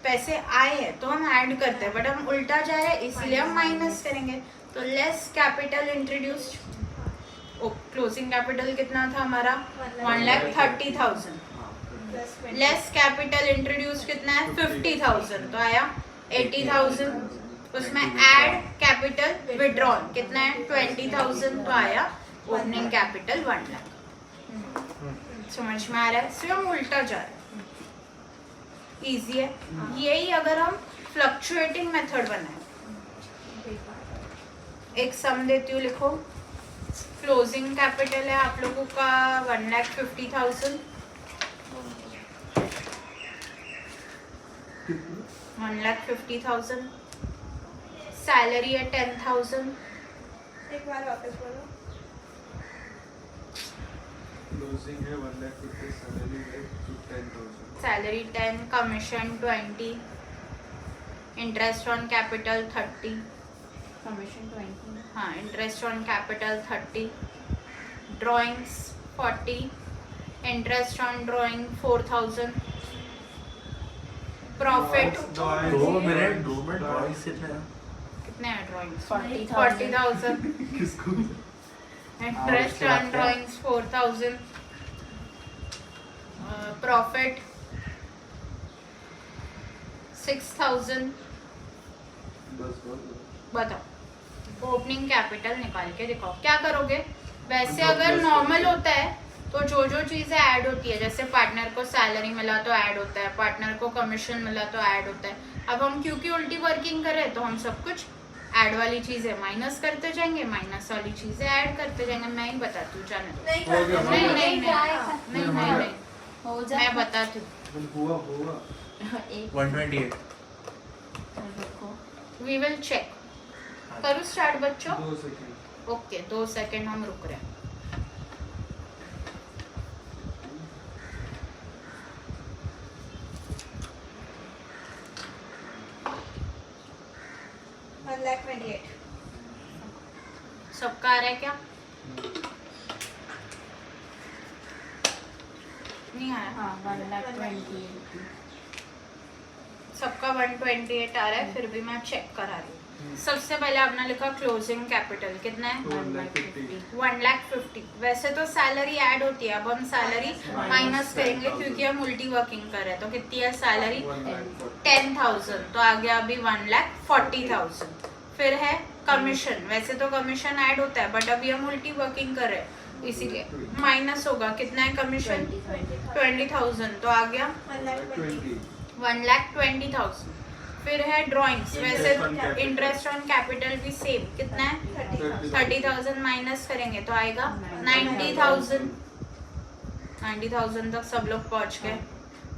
पैसे आए हैं तो हम ऐड करते हैं, बट हम उल्टा जा रहे हैं इसलिए हम माइनस करेंगे। तो less capital introduced. Closing capital कितना था हमारा? 1,30,000। प्लस लेस कैपिटल इंट्रोड्यूस कितना है 50,000 तो आया 80,000. उसमें ऐड कैपिटल विड्रॉन कितना है 20,000 तो आया ओपनिंग कैपिटल 1 लाख. समझ में आ रहा है? स्वयं उल्टा जा रहा है. इजी है. यही अगर हम फ्लक्चुएटिंग मेथड बनाए. एक सम देती हूँ, लिखो. क्लोजिंग कैपिटल है आप लोगों का 1,50,000. 1,50,000. सैलरी है 10,000. एक बार वापस बोलो. क्लोजिंग है 1,50,000, सैलरी है 10,000. Salary 10, commission 20, interest on capital 30. Commission 20. हाँ, interest on capital 30. Drawings 40, interest on drawing 4,000. Profit 2 minute drawings कितने हैं ड्राइंग्स? 40,000. 40,000. किसको? इंटरेस्ट उसके ऑन बाद ड्राइंग्स 4,000. प्रॉफिट 6,000. बस बताओ ओपनिंग कैपिटल निकाल के दिखाओ. क्या करोगे? वैसे अगर नॉर्मल होता है तो जो जो चीजें ऐड होती है, जैसे पार्टनर को सैलरी मिला तो ऐड होता है, पार्टनर को कमीशन मिला तो ऐड होता है. अब हम क्योंकि उल्टी वर्किंग कर रहे हैं तो हम सब कुछ ऐड वाली चीजें माइनस करते जाएंगे, माइनस वाली चीजें ऐड करते जाएंगे. मैं ही बताती हूँ, जाने दो. नहीं हो गया, करते. नहीं नहीं क्या नहीं है? नहीं नहीं नहीं हो मैं जाए. बताती हूँ. हुआ 128. रुको. We will check. करूँ स्टार्ट बच्चों? 2 सेकंड. ओके 2 सेकंड हम रुक रहे हैं. वन लाख 28. सबका आ रहा है क्या? नहीं आया. हाँ 1,20,000. सबका 128 आ रहा है. फिर भी मैं चेक करा रही हूँ. सबसे पहले आपने लिखा क्लोजिंग कैपिटल कितना है 1,50,000. 1,50,000. वैसे तो सैलरी ऐड होती है, अब हम सैलरी माइनस करेंगे क्योंकि हम उल्टी वर्किंग कर रहे हैं. तो कितनी है सैलरी? 10,000 तो आ गया अभी 1,40,000. फिर है कमीशन. वैसे तो कमीशन ऐड होता है बट अभी हम उल्टी वर्किंग कर रहे हैं इसीलिए माइनस होगा. कितना है कमीशन? 20,000 तो आ गया 20. 1,20,000. फिर है ड्राइंग्स. वैसे Interest on capital. Interest on capital भी सेम. कितना है 30,000 माइनस करेंगे तो आएगा 90,000. 90,000 तक सब लोग पहुंच गए.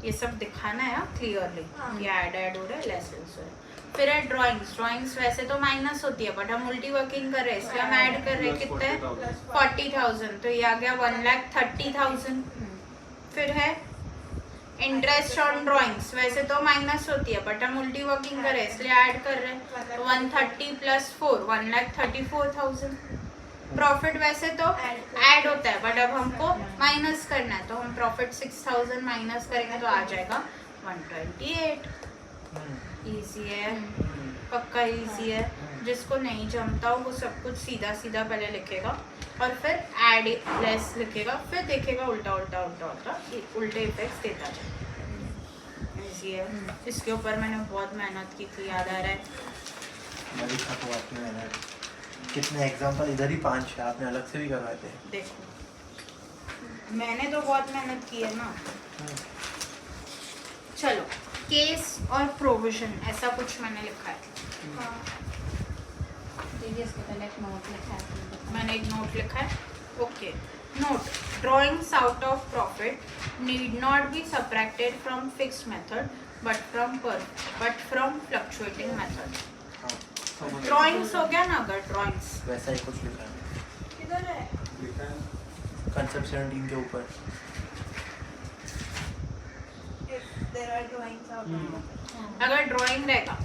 ये सब दिखाना है क्लियरली. ये ऐड हो रहा है, लेसेंस हो रहा है. फिर है ड्राइंग्स. ड्राइंग्स वैसे तो माइनस होती है बट हम उल्टी वर्किंग कर रहे हैं इसलिए हम ऐड कर रहे हैं. कितना है 40,000 तो ये आ गया 1,30,000. फिर है इंटरेस्ट ऑन ड्राइंग्स. वैसे तो माइनस होती है बट हम उल्टी वर्किंग कर रहे हैं इसलिए ऐड कर रहे हैं. तो 130 + 4 1,34,000. प्रॉफिट वैसे तो ऐड होता है बट अब हमको माइनस करना है तो हम प्रॉफिट 6,000 माइनस करेंगे तो आ जाएगा 128. इजी है, पक्का इजी है. जिसको नहीं जमता हो वो सब कुछ सीधा सीधा पहले लिखेगा और फिर ऐड लेस लिखेगा, फिर देखेगा उल्टा उल्टा उल्टा उल्टा उल्टे इफेक्ट्स देता जाए. इजी है. इसके ऊपर मैंने बहुत मेहनत की थी, याद आ रहा है. मैं भी थक आपकी मेहनत. कितने एग्जांपल इधर ही 5 है, आपने अलग से भी करवाए थे. देखो मैंने तो बहुत मेहनत की है ना. चलो केस और प्रोविजन ऐसा कुछ मैंने लिखा है. देखिए इसके पहले एक नोट लिखा है. मैंने एक नोट लिखा है. Okay note. Drawings out of profit need not be subtracted from fixed method but from fluctuating method. Drawings हो गया ना. अगर ड्राइंग्स वैसा ही कुछ लिखा है किधर है? लिखा है कंसेप्ट 17 के ऊपर. If there are drawings out of it. अगर ड्राइंग रहेगा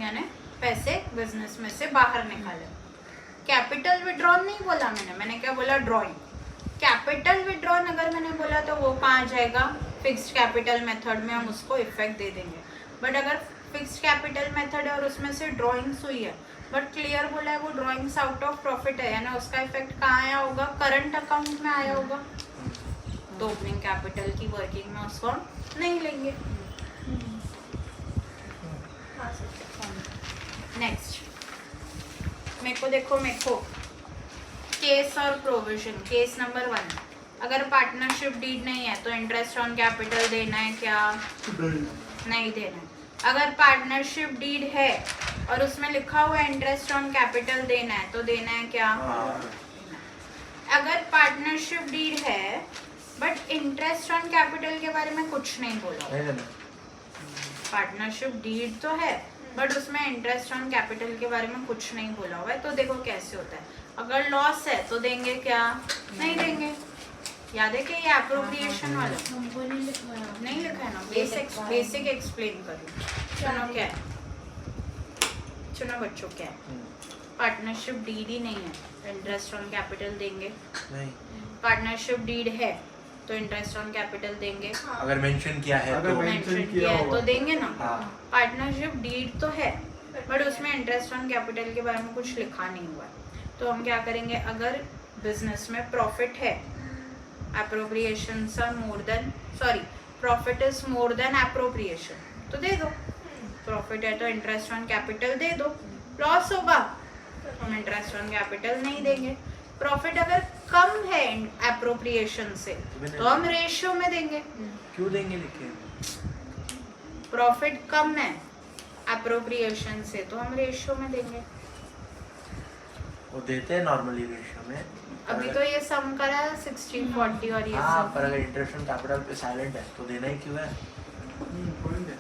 यानी पैसे बिजनेस में से बाहर निकाले. कैपिटल विड्रॉन नहीं बोला मैंने क्या बोला? ड्राइंग. कैपिटल विड्रॉन अगर मैंने बोला तो वो कहाँ जाएगा? फिक्स्ड कैपिटल मेथड में हम उसको इफेक्ट दे देंगे. बट अगर फिक्स्ड कैपिटल मेथड है और उसमें से ड्राइंग्स हुई है बट क्लियर बोला है वो ड्राइंग्स आउट ऑफ प्रॉफिट है यानी उसका इफेक्ट कहाँ आया होगा? करंट अकाउंट में आया होगा. तो ओपनिंग कैपिटल की वर्किंग में उसको हम नहीं लेंगे। हाँ सर नेक्स्ट मेरे को केस और प्रोविजन। केस नंबर 1, अगर पार्टनरशिप डीड नहीं है तो इंटरेस्ट ऑन कैपिटल देना है क्या? नहीं देना है। अगर पार्टनरशिप डीड है और उसमें लिखा हुआ है इंटरेस्ट ऑन कैपिटल देना है तो देना है क्या? अगर पार्टनरशिप डीड है बट इंटरेस्ट ऑन कैपिटल के बारे में कुछ नहीं बोला, नहीं देना। पार्टनरशिप डीड तो है बट उसमें इंटरेस्ट ऑन कैपिटल के बारे में कुछ नहीं बोला हुआ है, तो देखो कैसे होता है। अगर लॉस है तो देंगे क्या? नहीं देंगे। याद है कि ये एप्रोप्रिएशन वाला हमको नहीं लिखा है। नहीं लिखा है ना, बेसिक एक्सप्लेन करूँ। सुनो क्या है, सुनो बच्चों क्या है। पार्टनरशिप डीड ही नहीं है, इंटरेस्ट ऑन कैपिटल देंगे। नहीं, पार्टनरशिप डीड है तो इंटरेस्ट ऑन कैपिटल देंगे। अगर मेंशन किया है अगर तो मेंशन किया किया है होगा। तो देंगे ना। हाँ। पार्टनरशिप डीड तो है बट उसमें इंटरेस्ट ऑन कैपिटल के बारे में कुछ लिखा नहीं हुआ है, तो हम क्या करेंगे? अगर बिजनेस में प्रॉफिट है, appropriations are more than, sorry, profit is more than appropriation, तो दे दो। प्रॉफिट है तो इंटरेस्ट ऑन कैपिटल दे दो। लॉस होगा हम इंटरेस्ट ऑन कैपिटल नहीं देंगे। प्रॉफिट अगर कम है एप्रोप्रिएशन से तो हम रेशियो में देंगे। क्यों देंगे लिखे? प्रॉफिट कम है एप्रोप्रिएशन से तो हम रेशियो में देंगे। वो देते हैं नॉर्मली रेशियो में। अभी तो ये सम करा 60-40 और ये हाँ, सब। पर अगर इंटरेस्ट ऑन कैपिटल पे साइलेंट है तो देना ही क्यों है? पॉइंट है।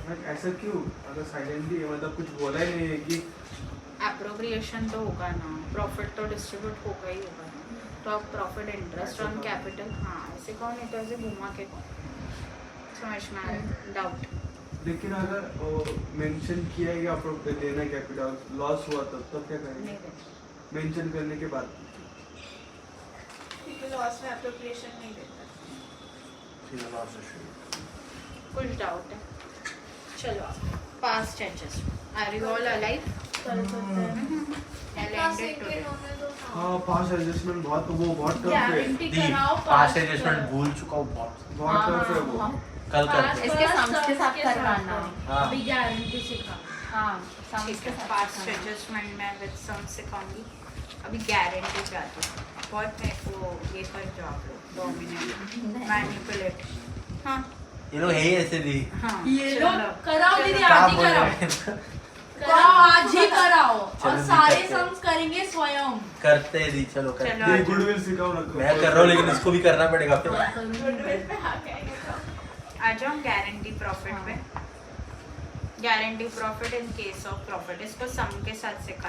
बट ऐसा क्यों? अगर साइलेंटली मतलब कुछ बोला ही नहीं है कि एप्रोप्रिएशन तो होगा ना, प्रॉफिट तो डिस्ट्रीब्यूट होगा ही होगा ना, तो अब प्रॉफिट इंटरेस्ट ऑन कैपिटल, हाँ ऐसे कौन है, तो ऐसे घुमा के कौन समझ में आया डाउट। लेकिन अगर मेंशन किया है कि आपको देना कैपिटल, लॉस हुआ तब क्या करेंगे? नहीं देना। मेंशन करने के बाद क्योंकि लॉस में एप्रोप्रिएशन नहीं देता। सीधा लॉस रेशियो। कुछ डाउट है? चलो past adjustment. Are you all alive? कर सकते हैं। हाँ पास्ट एडजस्टमेंट बहुत टफ है। गारंटी दी कराओ पास्ट एडजस्टमेंट भूल चुका हूँ बहुत। बहुत टफ है वो। कल करते हैं। इसके सम्स के साथ करवाना है। हाँ। अभी गारंटी सिखा। हाँ सम्स के साथ पास्ट करवाना है। एडजस्टमेंट में विद सम सिखाऊंगी। अभी गारंटी पे आती हूँ। बहुत मेरे को ये कर जो आप लोग डोमिनेट मैनिपुलेट। हाँ ये लोग है ही ऐसे दी। हाँ ये चलो। लोग कराओ दीदी, क्या आज ही बोल कराओ। रहे हैं? कराओ आज ही कराओ चलो और दी, सारे करते हैं। सम्स करेंगे स्वयं। करते हैं दी, चलो करते चलो। हैं। ये गुडविल सिखाओ ना। मैं कर रहा हूँ लेकिन इसको भी करना पड़ेगा फिर। गुडविल पे हाँ कहेंगे तो। आ जाओ गारंटी प्रॉफिट पे। Guarantee profit in case of profit, इसको सम के साथ सिखा